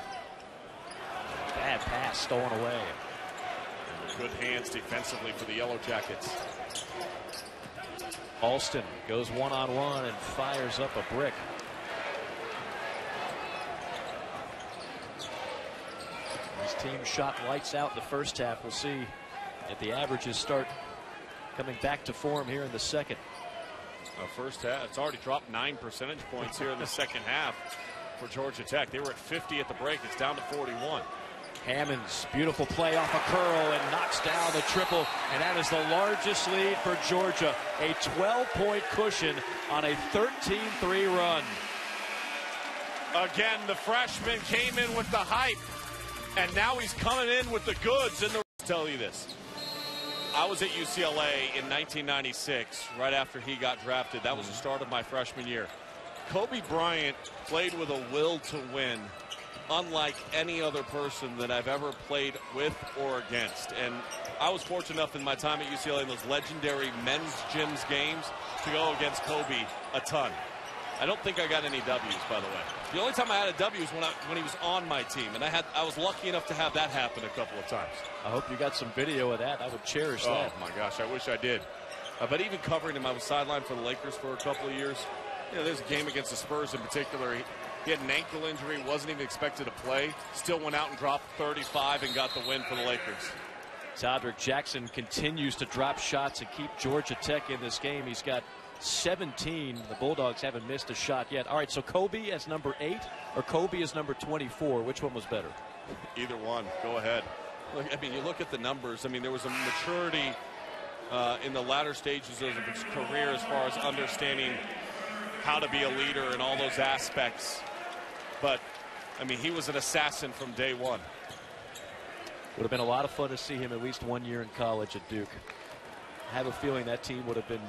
Bad pass stolen away. Good hands defensively for the Yellow Jackets. Alston goes one-on-one and fires up a brick. This team shot lights out in the first half. We'll see if the averages start coming back to form here in the second. First half, it's already dropped 9 percentage points here in the second half for Georgia Tech. They were at 50 at the break. It's down to 41. Hammonds, beautiful play off a curl and knocks down the triple, and that is the largest lead for Georgia. A 12-point cushion on a 13-3 run. Again, the freshman came in with the hype, and now he's coming in with the goods. And tell you this. I was at UCLA in 1996, right after he got drafted. That was the start of my freshman year. Kobe Bryant played with a will to win, unlike any other person that I've ever played with or against. And I was fortunate enough in my time at UCLA in those legendary men's gyms games to go against Kobe a ton. I don't think I got any W's, by the way. The only time I had a W was when he was on my team, and I was lucky enough to have that happen a couple of times. I hope you got some video of that. I would cherish that. Oh my gosh, I wish I did. But even covering him, I was sidelined for the Lakers for a couple of years. You know, there's a game against the Spurs in particular. He had an ankle injury, wasn't even expected to play. Still went out and dropped 35 and got the win for the Lakers. Todrick Jackson continues to drop shots and keep Georgia Tech in this game. He's got 17. The Bulldogs haven't missed a shot yet. All right, so Kobe as number 8 or Kobe as number 24. Which one was better? Either one. Go ahead. Look, I mean, you look at the numbers. I mean, there was a maturity in the latter stages of his career as far as understanding how to be a leader and all those aspects. But, I mean, he was an assassin from day one. Would have been a lot of fun to see him at least 1 year in college at Duke. I have a feeling that team would have been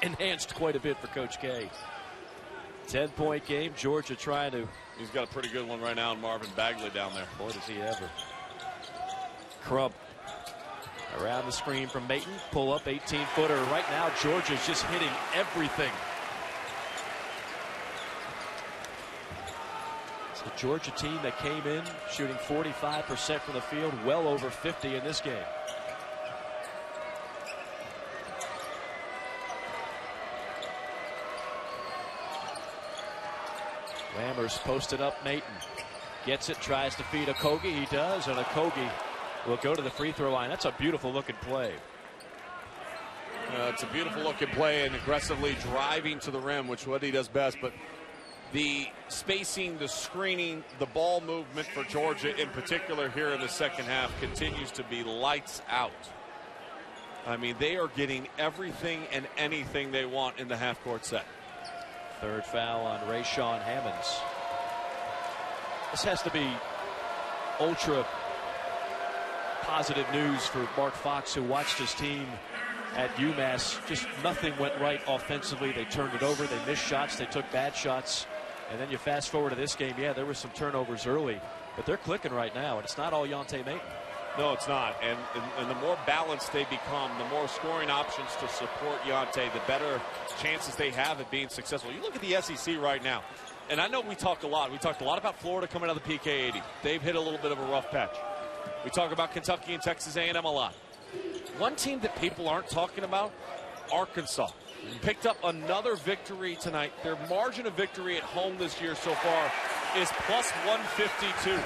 enhanced quite a bit for Coach K. 10-point game. Georgia trying to. He's got a pretty good one right now in Marvin Bagley down there. Boy, does he ever. Crump around the screen from Maton. Pull up 18-footer. Right now, Georgia's just hitting everything. It's the Georgia team that came in shooting 45% from the field, well over 50 in this game. Lammers posted up Maton. Gets it, tries to feed Okogie. He does, and Okogie will go to the free throw line. That's a beautiful looking play. It's a beautiful looking play and aggressively driving to the rim, which is what he does best. But the spacing, the screening, the ball movement for Georgia in particular here in the second half continues to be lights out. I mean, they are getting everything and anything they want in the half-court set. Third foul on Rayshawn Hammonds. This has to be ultra positive news for Mark Fox, who watched his team at UMass. Just nothing went right offensively. They turned it over. They missed shots. They took bad shots. And then you fast forward to this game. Yeah, there were some turnovers early, but they're clicking right now, and it's not all Yonte Maton. No, it's not. And the more balanced they become, the more scoring options to support Yonte, the better chances they have at being successful. You look at the SEC right now, and I know we talked a lot. We talked a lot about Florida coming out of the PK 80. They've hit a little bit of a rough patch. We talk about Kentucky and Texas A&M a lot. One team that people aren't talking about, Arkansas. Picked up another victory tonight. Their margin of victory at home this year so far is plus 152.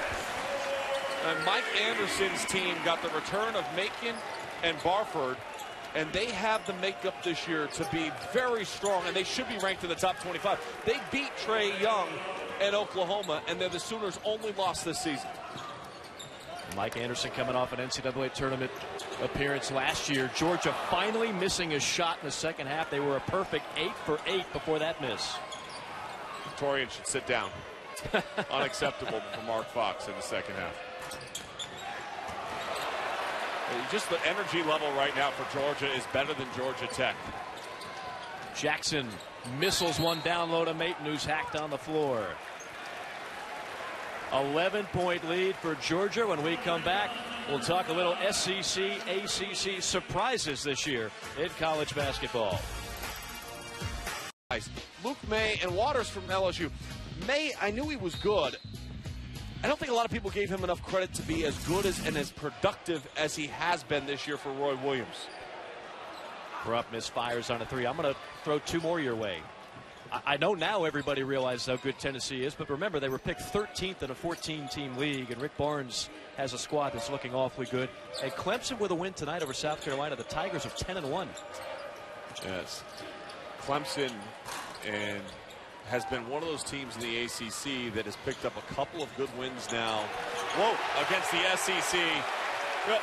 And Mike Anderson's team got the return of Macon and Barford, and they have the makeup this year to be very strong, and they should be ranked in the top 25. They beat Trae Young at Oklahoma, and they're the Sooners' only loss this season. Mike Anderson coming off an NCAA tournament appearance last year. Georgia finally missing a shot in the second half. They were a perfect 8 for 8 before that miss. Torian should sit down. Unacceptable for Mark Fox in the second half. Just the energy level right now for Georgia is better than Georgia Tech. Jackson missiles one down low to Maton, who's hacked on the floor. 11-point lead for Georgia. When we come back, we'll talk a little SEC, ACC surprises this year in college basketball. Luke May and Waters from LSU. May, I knew he was good. I don't think a lot of people gave him enough credit to be as good as and as productive as he has been this year for Roy Williams. Rupp misfires on a three. I'm going to throw two more your way. I know now everybody realizes how good Tennessee is, but remember they were picked 13th in a 14-team league, and Rick Barnes has a squad that's looking awfully good. And Clemson with a win tonight over South Carolina. The Tigers are 10-1. Yes, Clemson has been one of those teams in the ACC that has picked up a couple of good wins now. Whoa, against the SEC. Well,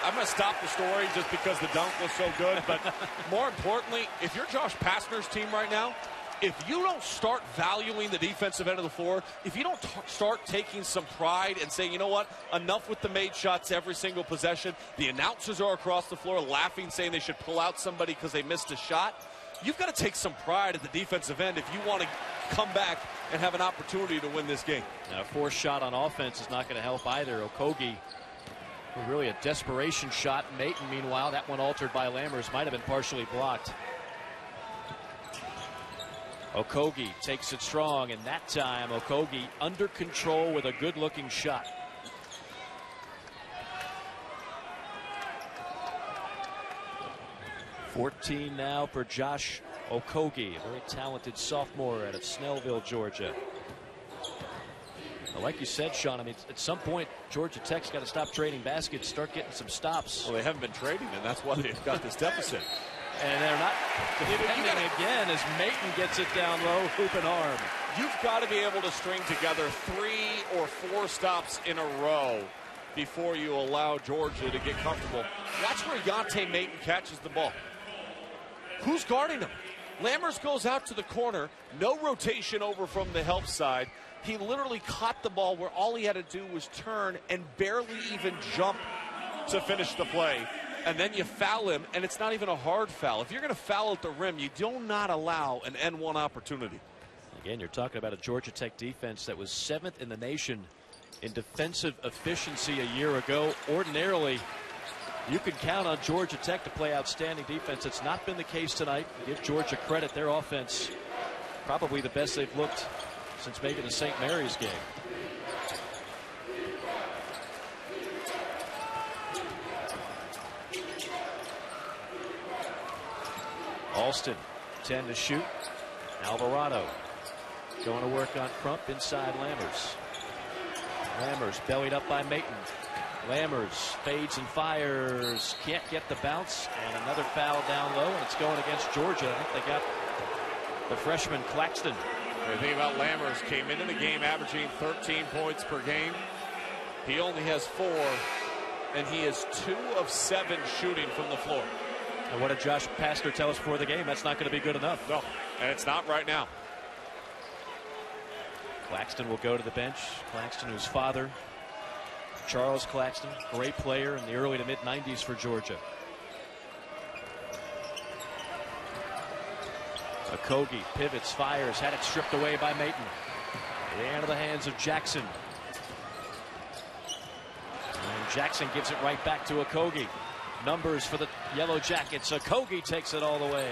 I'm going to stop the story just because the dunk was so good, but more importantly, if you're Josh Pastner's team right now, if you don't start valuing the defensive end of the floor, if you don't start taking some pride and saying, you know what, enough with the made shots every single possession, the announcers are across the floor laughing, saying they should pull out somebody because they missed a shot, you've got to take some pride at the defensive end if you want to come back and have an opportunity to win this game. Now, a forced shot on offense is not going to help either. Okogie, really a desperation shot. Maton, meanwhile, that one altered by Lammers, might have been partially blocked. Okogie takes it strong, and that time Okogie under control with a good-looking shot. $14 now for Josh Okogie, a very talented sophomore out of Snellville, Georgia. Well, like you said, Sean, I mean, at some point, Georgia Tech's got to stop trading baskets, start getting some stops. Well, they haven't been trading, and that's why they've got this deficit. And they're not defending again as Maton gets it down low, hoop and arm. You've got to be able to string together 3 or 4 stops in a row before you allow Georgia to get comfortable. Watch where Yante Maton catches the ball. Who's guarding him? Lammers goes out to the corner. No rotation over from the help side. He literally caught the ball where all he had to do was turn and barely even jump to finish the play. And then you foul him, and it's not even a hard foul. If you're going to foul at the rim, you do not allow an N1 opportunity. Again, you're talking about a Georgia Tech defense that was 7th in the nation in defensive efficiency a year ago. Ordinarily, you can count on Georgia Tech to play outstanding defense. It's not been the case tonight. Give Georgia credit. Their offense, probably the best they've looked since maybe the St. Mary's game. Alston, 10 to shoot. Alvarado going to work on Crump inside Lammers. Lammers bellied up by Maton. Lammers fades and fires. Can't get the bounce. And another foul down low, and it's going against Georgia. I think they got the freshman Claxton. The thing about Lammers, came into the game averaging 13 points per game. He only has 4, and he is 2 of 7 shooting from the floor. And what did Josh Pastner tell us before the game? That's not going to be good enough. No, and it's not right now. Claxton will go to the bench. Claxton, whose father, Charles Claxton, great player in the early to mid-90s for Georgia. Okogie pivots, fires, had it stripped away by Maton. Into the hands of Jackson. And Jackson gives it right back to Okogie. Numbers for the Yellow Jackets. Okogie takes it all the way.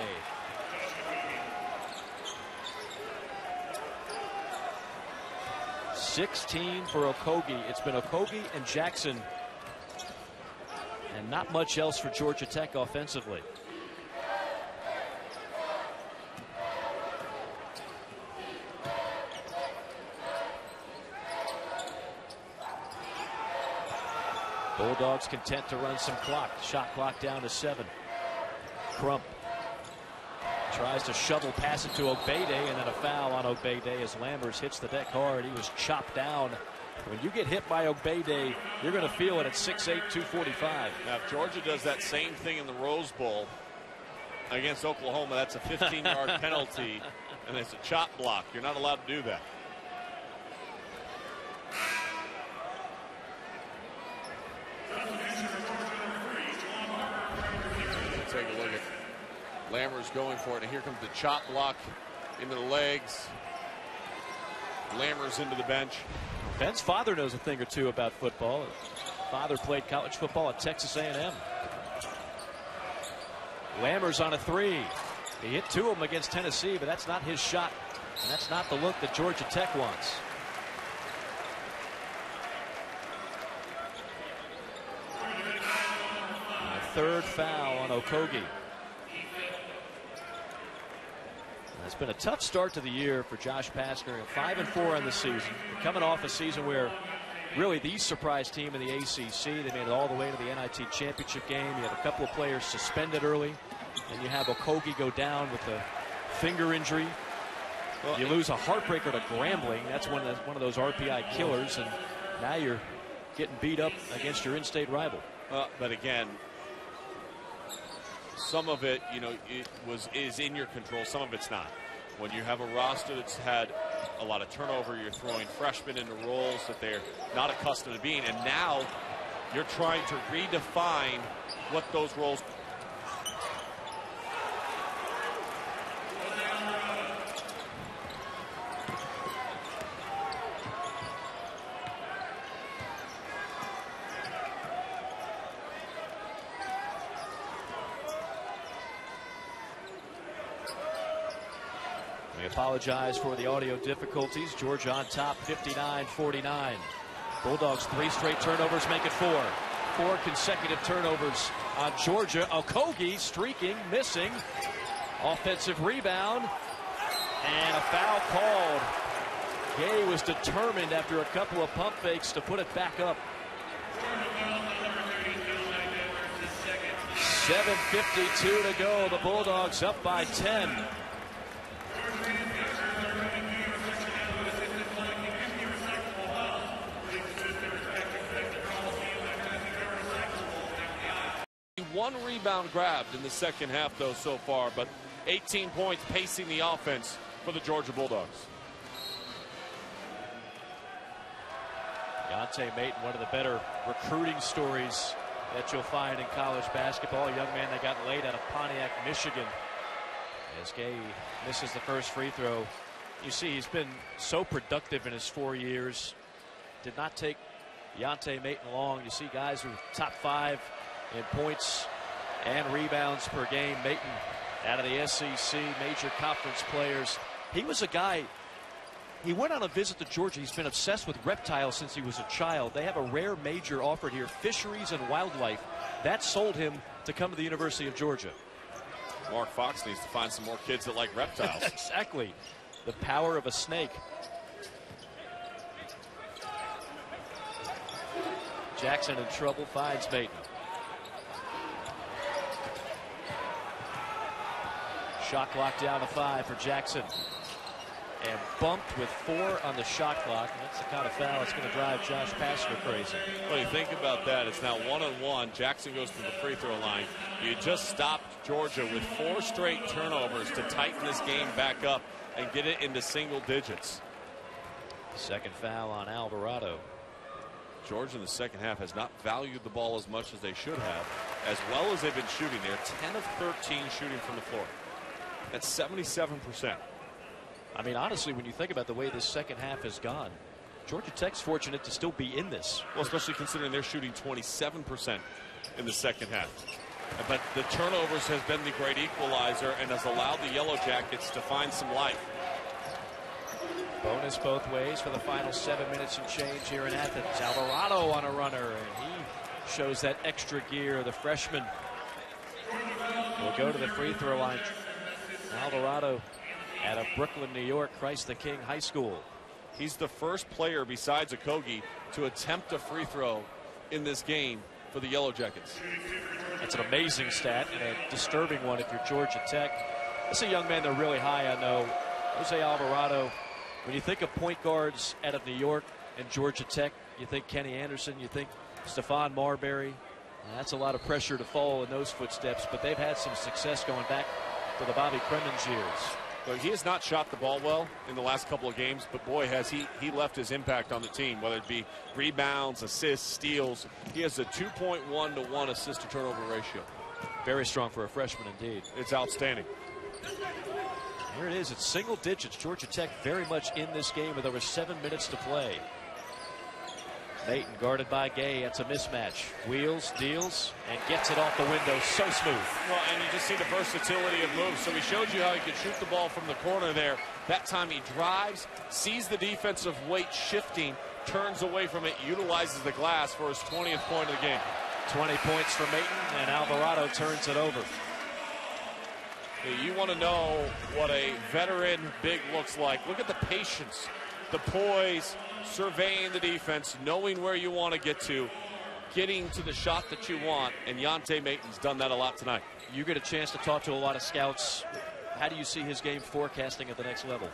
$16 for Okogie. It's been Okogie and Jackson, and not much else for Georgia Tech offensively. Bulldogs content to run some clock. Shot clock down to 7. Crump tries to shovel pass it to Obeyde, and then a foul on Obeyde as Lammers hits the deck hard. He was chopped down. When you get hit by Obeyde, you're going to feel it at 6'8", 245. Now, if Georgia does that same thing in the Rose Bowl against Oklahoma, that's a 15-yard penalty, and it's a chop block. You're not allowed to do that. Take a look at Lammers going for it, and here comes the chop block into the legs. Lammers into the bench. Ben's father knows a thing or two about football. His father played college football at Texas A&M. Lammers on a 3. He hit 2 of them against Tennessee, but that's not his shot. And that's not the look that Georgia Tech wants. third foul on Okogie. It's been a tough start to the year for Josh Pastner. 5-4 on the season. Coming off a season where really the surprise team in the ACC, they made it all the way to the NIT championship game. You had a couple of players suspended early, and you have Okogie go down with a finger injury. Well, you lose a heartbreaker to Grambling. That's one of those RPI killers, and now you're getting beat up against your in-state rival. But again, some of it, is in your control. Some of it's not. When you have a roster that's had a lot of turnover, you're throwing freshmen into roles that they're not accustomed to being, and now you're trying to redefine what those roles. We apologize for the audio difficulties. Georgia on top, 59-49. Bulldogs 3 straight turnovers make it 4. 4 consecutive turnovers on Georgia. Okogie streaking, missing. Offensive rebound. And a foul called. Gay was determined after a couple of pump fakes to put it back up. 7:52 to go. The Bulldogs up by 10. One rebound grabbed in the second half, though, so far, but 18 points pacing the offense for the Georgia Bulldogs. Deontay Maton, one of the better recruiting stories that you'll find in college basketball. A young man that got laid out of Pontiac, Michigan. As Gay misses the first free throw. You see, he's been so productive in his 4 years. Did not take Deontay Maton long. You see guys who are top 5 in points and rebounds per game. Maton out of the SEC, major conference players. He was a guy, he went on a visit to Georgia. He's been obsessed with reptiles since he was a child. They have a rare major offered here, fisheries and wildlife. That sold him to come to the University of Georgia. Mark Fox needs to find some more kids that like reptiles. Exactly. The power of a snake. Jackson in trouble, finds Maton. Shot clock down to 5 for Jackson. And bumped with 4 on the shot clock. And that's the kind of foul that's going to drive Josh Pastner crazy. Well, you think about that. It's now 1-on-1. Jackson goes to the free throw line. You just stopped Georgia with 4 straight turnovers to tighten this game back up and get it into single digits. Second foul on Alvarado. Georgia in the second half has not valued the ball as much as they should have, as well as they've been shooting. They're 10 of 13 shooting from the floor. That's 77%. I mean, honestly, when you think about the way this second half has gone, Georgia Tech's fortunate to still be in this. Well, especially considering they're shooting 27% in the second half. But the turnovers has been the great equalizer and has allowed the Yellow Jackets to find some life. Bonus both ways for the final 7 minutes and change here in Athens. Alvarado on a runner, and he shows that extra gear. The freshman will go to the free throw line. Alvarado out of Brooklyn, New York, Christ the King High School. He's the first player besides Okogie to attempt a free throw in this game for the Yellow Jackets. That's an amazing stat and a disturbing one if you're Georgia Tech. This is a young man they're really high on, though. Jose Alvarado. When you think of point guards out of New York and Georgia Tech, you think Kenny Anderson, you think Stephon Marbury. That's a lot of pressure to follow in those footsteps, but they've had some success going back to the Bobby Cremins years. Well, he has not shot the ball well in the last couple of games, but boy, has he left his impact on the team, whether it be rebounds, assists, steals. He has a 2.1 to 1 assist to turnover ratio. Very strong for a freshman indeed. It's outstanding. Here it is. It's single digits. Georgia Tech very much in this game with over 7 minutes to play. Maton guarded by Gay. That's a mismatch. Wheels, deals, and gets it off the window. So smooth. Well, and you just see the versatility of moves. So he showed you how he could shoot the ball from the corner there. That time he drives, sees the defensive weight shifting, turns away from it, utilizes the glass for his 20th point of the game. 20 points for Maton, and Alvarado turns it over. You want to know what a veteran big looks like. Look at the patience, the poise, surveying the defense, knowing where you want to get to, getting to the shot that you want, and Yante Maton's done that a lot tonight. You get a chance to talk to a lot of scouts. How do you see his game forecasting at the next level?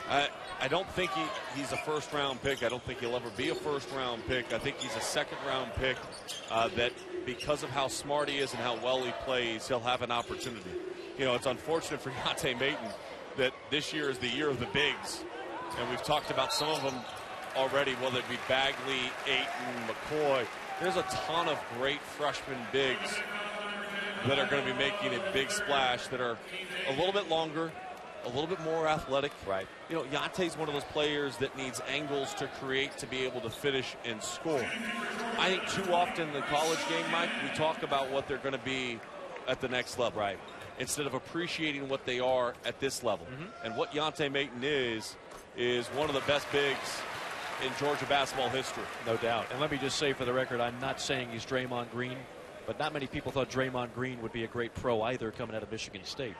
I don't think he's a first-round pick. I don't think he'll ever be a first-round pick. I think he's a second-round pick that because of how smart he is and how well he plays, he'll have an opportunity. You know, it's unfortunate for Yante Maton that this year is the year of the bigs. And we've talked about some of them already, whether it be Bagley, Ayton, McCoy. There's a ton of great freshman bigs that are going to be making a big splash, that are a little bit longer, a little bit more athletic. Right. You know, Yante's one of those players that needs angles to create to be able to finish and score. I think too often in the college game, Mike, we talk about what they're going to be at the next level. Right. Instead of appreciating what they are at this level. And what Yante Maton is one of the best bigs in Georgia basketball history. No doubt. And let me just say for the record, I'm not saying he's Draymond Green, but not many people thought Draymond Green would be a great pro either coming out of Michigan State.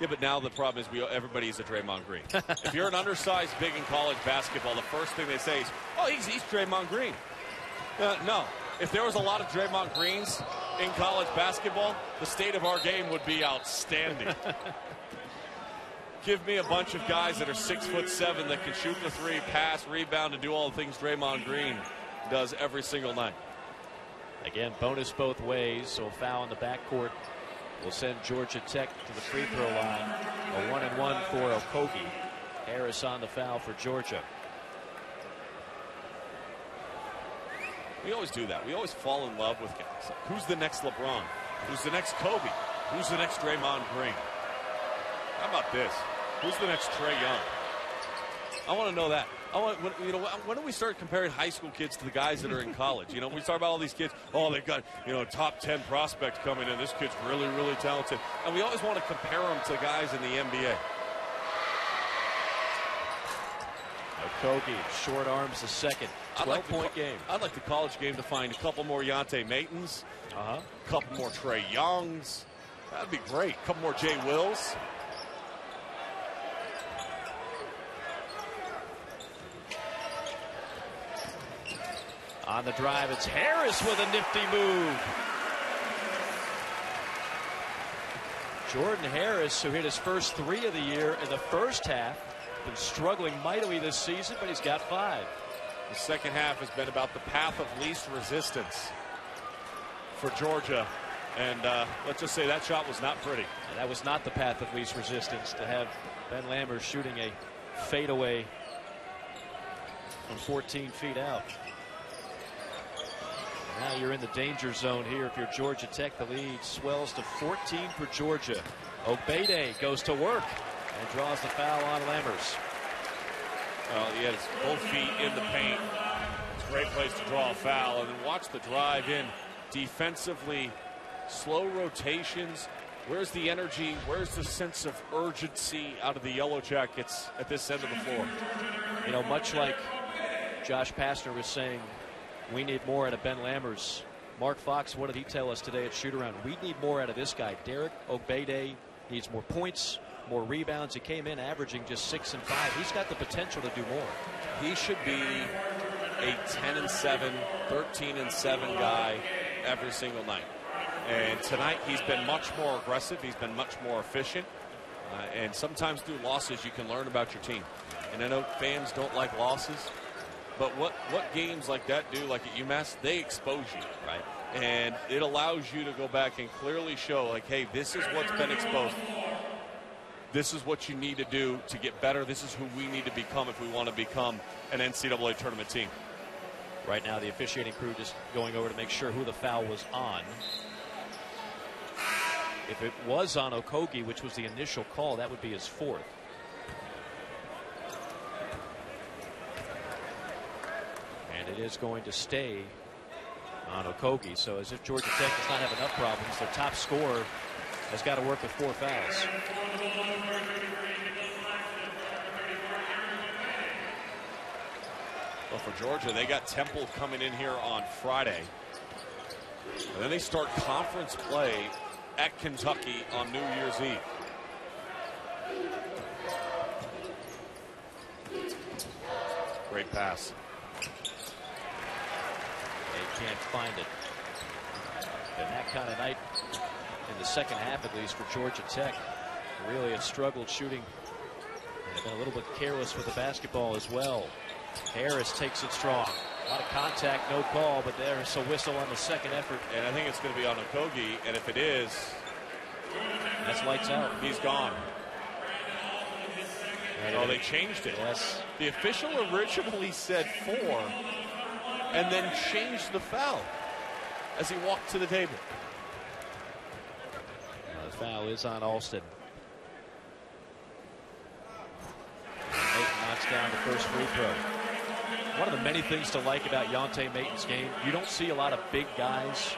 Yeah, but now the problem is everybody's a Draymond Green. If you're an undersized big in college basketball, the first thing they say is, oh, he's Draymond Green. No. If there was a lot of Draymond Greens in college basketball, the state of our game would be outstanding. Give me a bunch of guys that are 6'7" that can shoot the three, pass, rebound, and do all the things Draymond Green does every single night. Again, bonus both ways, so a foul in the backcourt will send Georgia Tech to the free throw line. A 1-and-1 for Okogie. Harris on the foul for Georgia. We always do that. We always fall in love with guys. Who's the next LeBron? Who's the next Kobe? Who's the next Draymond Green? How about this? Who's the next Trae Young? I want to know that. When do we start comparing high school kids to the guys that are in college? You know, we start about all these kids. Oh, they've got, top 10 prospects coming in. This kid's really, really talented. And we always want to compare them to guys in the NBA. Okogie, short arms the second. 12-point game. I'd like the college game to find a couple more Yante Matons. A couple more Trae Youngs. That'd be great. A couple more Jay Wills. On the drive, it's Harris with a nifty move. Jordan Harris, who hit his first three of the year in the first half, been struggling mightily this season, but he's got 5. The second half has been about the path of least resistance for Georgia. And let's just say that shot was not pretty. And that was not the path of least resistance to have Ben Lammers shooting a fadeaway from 14 feet out. Now you're in the danger zone here if you're Georgia Tech. The lead swells to 14 for Georgia. Obede goes to work and draws the foul on Lammers. Well, he had his both feet in the paint. It's a great place to draw a foul. And then watch the drive in defensively. Slow rotations. Where's the energy? Where's the sense of urgency out of the Yellow Jackets at this end of the floor? You know, much like Josh Pastner was saying, we need more out of Ben Lammers. Mark Fox, what did he tell us today at shoot-around? We need more out of this guy. Derek Obede needs more points, more rebounds. He came in averaging just 6 and 5. He's got the potential to do more. He should be a 10-7, 13-7 guy every single night. And tonight he's been much more aggressive. He's been much more efficient. And sometimes through losses you can learn about your team. And I know fans don't like losses. But what games like that do, like at UMass, they expose you, right? And it allows you to go back and clearly show, like, hey, this is what's been exposed. This is what you need to do to get better. This is who we need to become if we want to become an NCAA tournament team. Right now, the officiating crew just going over to make sure who the foul was on. If it was on Okogie, which was the initial call, that would be his 4th. And it is going to stay on Okogie. So as if Georgia Tech does not have enough problems, their top scorer has got to work with 4 fouls. Well, for Georgia, they got Temple coming in here on Friday. And then they start conference play at Kentucky on New Year's Eve. Great pass. They can't find it. And that kind of night, in the second half at least, for Georgia Tech, really had struggled shooting. And been a little bit careless with the basketball as well. Harris takes it strong. A lot of contact, no call, but there's a whistle on the second effort. And I think it's going to be on Okogie, and if it is, that's lights out. He's gone. Oh, they changed it. Yes. The official originally said 4 and then changed the foul as he walked to the table. The foul is on Alston. Maton knocks down the first free throw. One of the many things to like about Yonte Maton's game, you don't see a lot of big guys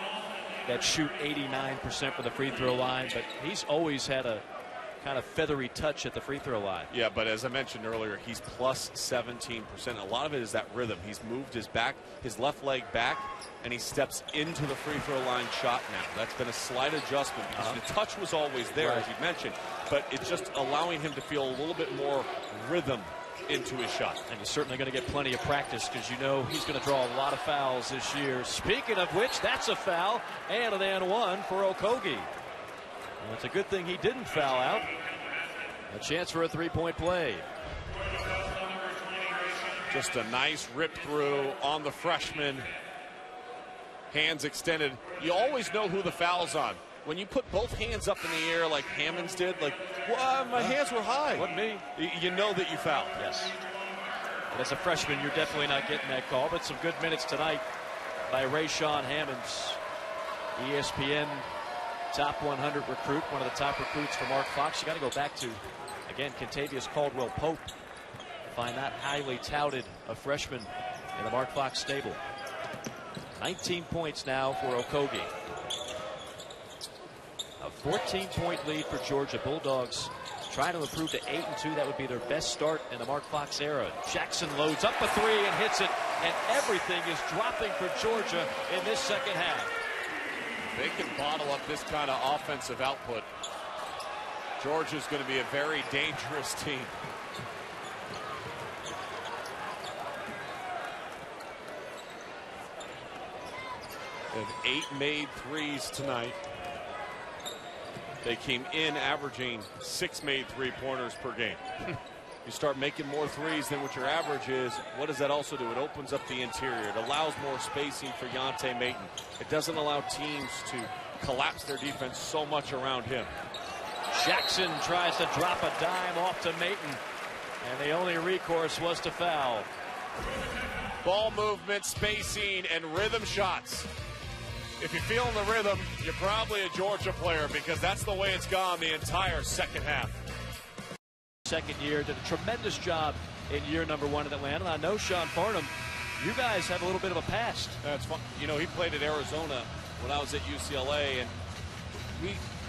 that shoot 89% from the free throw line, but he's always had a kind of feathery touch at the free throw line. Yeah, but as I mentioned earlier, he's plus 17%. A lot of it is that rhythm. He's moved his left leg back, and he steps into the free throw line shot now. That's been a slight adjustment because the touch was always there, right, as you mentioned, but it's just allowing him to feel a little bit more rhythm into his shot. And he's certainly going to get plenty of practice because you know he's going to draw a lot of fouls this year. Speaking of which, that's a foul and an and one for Okogie. Well, it's a good thing he didn't foul out. A chance for a three-point play. Just a nice rip through on the freshman. Hands extended. You always know who the foul's on. When you put both hands up in the air like Hammonds did, like, well, my hands were high. Wasn't me. You know that you fouled. Yes. And as a freshman, you're definitely not getting that call, but some good minutes tonight by Rayshawn Hammonds. ESPN top 100 recruit, one of the top recruits for Mark Fox. You got to go back to, again, Kentavious Caldwell-Pope. Find that highly touted a freshman in the Mark Fox stable. 19 points now for Okogie. A 14-point lead for Georgia. Bulldogs trying to improve to 8-2. That would be their best start in the Mark Fox era. Jackson loads up a three and hits it, and everything is dropping for Georgia in this second half. They can bottle up this kind of offensive output. Georgia's going to be a very dangerous team. They have 8 made threes tonight. They came in averaging 6 made three-pointers per game. You start making more threes than what your average is. What does that also do? It opens up the interior. It allows more spacing for Yonte Maton. It doesn't allow teams to collapse their defense so much around him. Jackson tries to drop a dime off to Maton, and the only recourse was to foul. Ball movement, spacing, and rhythm shots. If you're feeling the rhythm, you're probably a Georgia player because that's the way it's gone the entire second half. Second year, did a tremendous job in year number 1 in Atlanta. And I know, Sean Farnham, you guys have a little bit of a past. That's fun. You know, he played at Arizona when I was at UCLA, and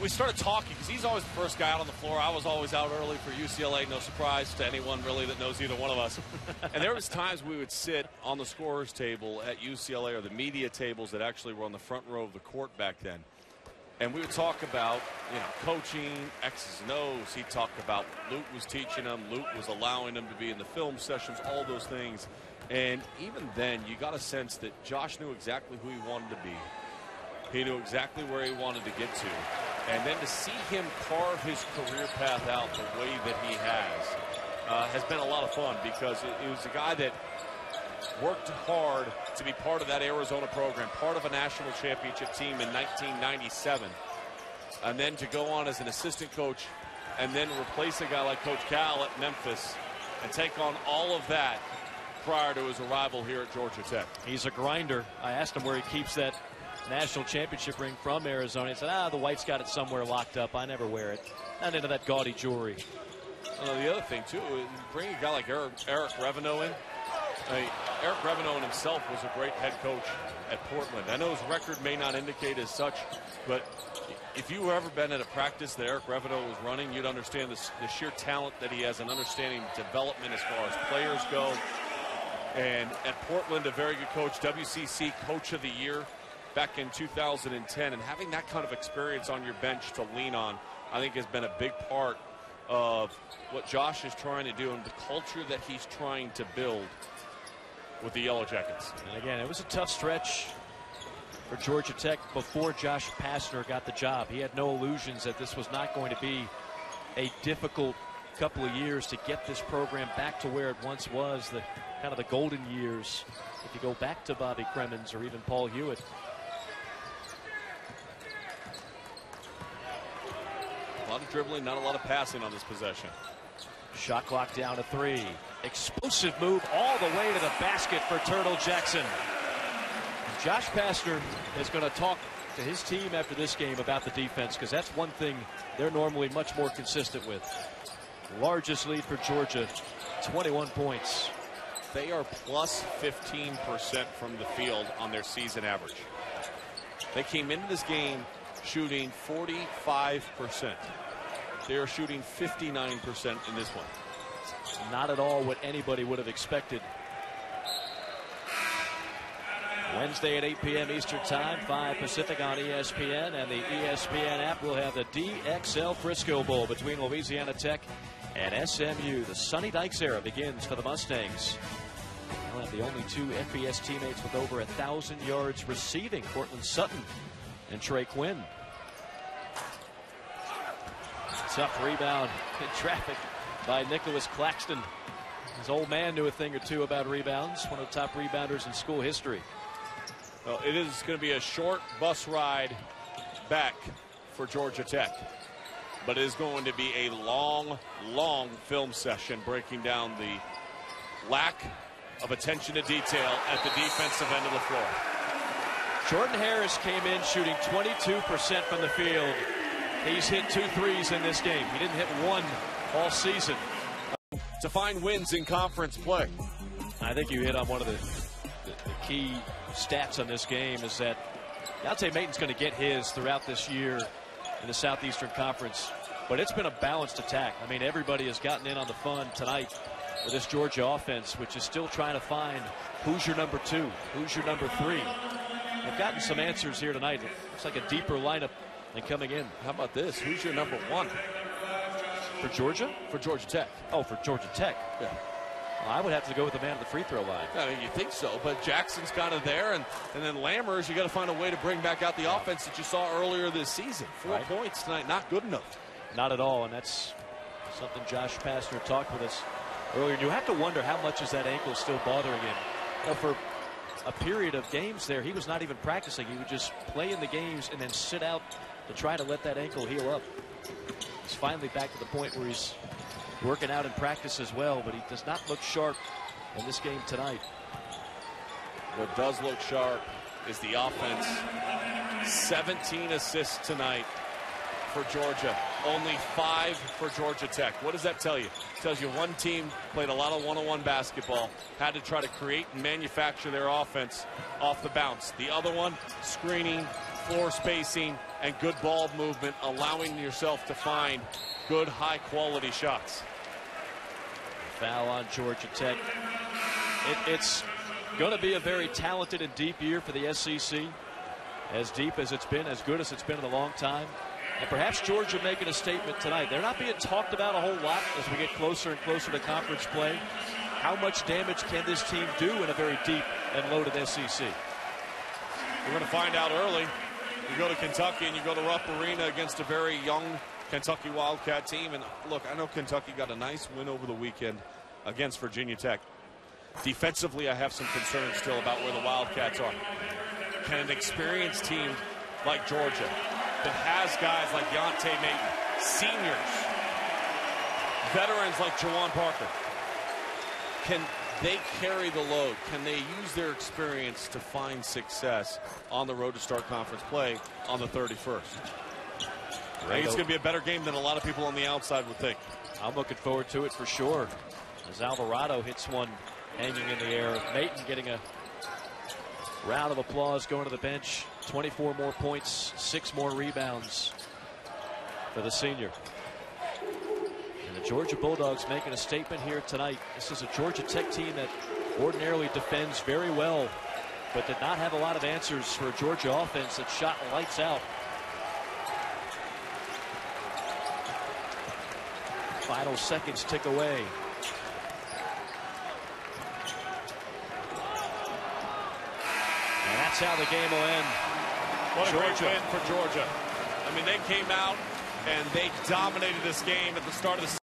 we started talking because he's always the first guy out on the floor. I was always out early for UCLA. No surprise to anyone really that knows either one of us. And there was times we would sit on the scorer's table at UCLA, or the media tables that actually were on the front row of the court back then. And we would talk about, you know, coaching, X's and O's. He'd talk about Lute was teaching him. Lute was allowing him to be in the film sessions, all those things. And even then, you got a sense that Josh knew exactly who he wanted to be. He knew exactly where he wanted to get to. And then to see him carve his career path out the way that he has been a lot of fun, because it was a guy that worked hard to be part of that Arizona program, part of a national championship team in 1997, and then to go on as an assistant coach and then replace a guy like Coach Cal at Memphis and take on all of that prior to his arrival here at Georgia Tech. He's a grinder. I asked him where he keeps that national championship ring from Arizona. He said, the wife's got it somewhere locked up. I never wear it. Not into that gaudy jewelry. The other thing, too, bring a guy like Eric Revenot in. Eric Revenot himself was a great head coach at Portland. I know his record may not indicate as such, but if you ever been at a practice that Eric Revenot was running, you'd understand the sheer talent that he has and understanding development as far as players go. And at Portland, a very good coach, WCC Coach of the Year back in 2010. And having that kind of experience on your bench to lean on, I think has been a big part of what Josh is trying to do and the culture that he's trying to build with the Yellow Jackets. And again, it was a tough stretch for Georgia Tech before Josh Pastner got the job. He had no illusions that this was not going to be a difficult couple of years to get this program back to where it once was, the kind of the golden years, if you go back to Bobby Cremins or even Paul Hewitt. A lot of dribbling, not a lot of passing on this possession. Shot clock down to 3. Explosive move all the way to the basket for Turtle Jackson. Josh Pastner is going to talk to his team after this game about the defense, because that's one thing they're normally much more consistent with. Largest lead for Georgia, 21 points. They are plus 15% from the field on their season average. They came into this game shooting 45%. They are shooting 59% in this one. Not at all what anybody would have expected. Wednesday at 8 p.m. Eastern Time, 5 Pacific on ESPN, and the ESPN app will have the DXL Frisco Bowl between Louisiana Tech and SMU. The Sonny Dykes era begins for the Mustangs. They'll have the only 2 FBS teammates with over 1,000 yards receiving, Cortland Sutton and Trey Quinn. Tough rebound in traffic by Nicholas Claxton. His old man knew a thing or two about rebounds, one of the top rebounders in school history. Well, it is going to be a short bus ride back for Georgia Tech, but it is going to be a long, long film session breaking down the lack of attention to detail at the defensive end of the floor. Jordan Harris came in shooting 22% from the field. He's hit 2 threes in this game. He didn't hit 1 all season. To find wins in conference play. I think you hit on one of the key stats on this game is that Dante Mayton's going to get his throughout this year in the Southeastern Conference, but it's been a balanced attack. I mean, everybody has gotten in on the fun tonight with this Georgia offense, which is still trying to find who's your number 2, who's your number 3. They've gotten some answers here tonight. It looks like a deeper lineup than coming in. How about this? Who's your number 1? For Georgia? For Georgia Tech. Oh, for Georgia Tech. Yeah. Well, I would have to go with the man at the free throw line. I mean, you think so, but Jackson's kind of there, and then Lammers, you got to find a way to bring back out the offense that you saw earlier this season. 4 points tonight, not good enough. Not at all, and that's something Josh Pastner talked with us earlier. You have to wonder how much is that ankle still bothering him. You know, for a period of games there, he was not even practicing. He would just play in the games and then sit out to try to let that ankle heal up. He's finally back to the point where he's working out in practice as well, but he does not look sharp in this game tonight. What does look sharp is the offense. 17 assists tonight for Georgia. Only 5 for Georgia Tech. What does that tell you? It tells you one team played a lot of one-on-one basketball, had to try to create and manufacture their offense off the bounce. The other one, screening, floor spacing, and good ball movement, allowing yourself to find good, high-quality shots. Foul on Georgia Tech. It's going to be a very talented and deep year for the SEC. As deep as it's been, as good as it's been in a long time. And perhaps Georgia making a statement tonight. They're not being talked about a whole lot as we get closer and closer to conference play. How much damage can this team do in a very deep and loaded SEC? We're going to find out early. You go to Kentucky and you go to Rupp Arena against a very young Kentucky Wildcat team. And look, I know Kentucky got a nice win over the weekend against Virginia Tech. Defensively, I have some concerns still about where the Wildcats are. Can an experienced team like Georgia that has guys like Deontay Mayton, seniors, veterans like Jawan Parker, can they carry the load? Can they use their experience to find success on the road to start conference play on the 31st? I think it's going to be a better game than a lot of people on the outside would think. I'm looking forward to it for sure. As Alvarado hits one hanging in the air. Mayton getting a round of applause going to the bench. 24 more points, 6 more rebounds for the senior. And the Georgia Bulldogs making a statement here tonight. This is a Georgia Tech team that ordinarily defends very well, but did not have a lot of answers for a Georgia offense that shot lights out. Final seconds tick away. And that's how the game will end. What a great win for Georgia. I mean, they came out and they dominated this game at the start of the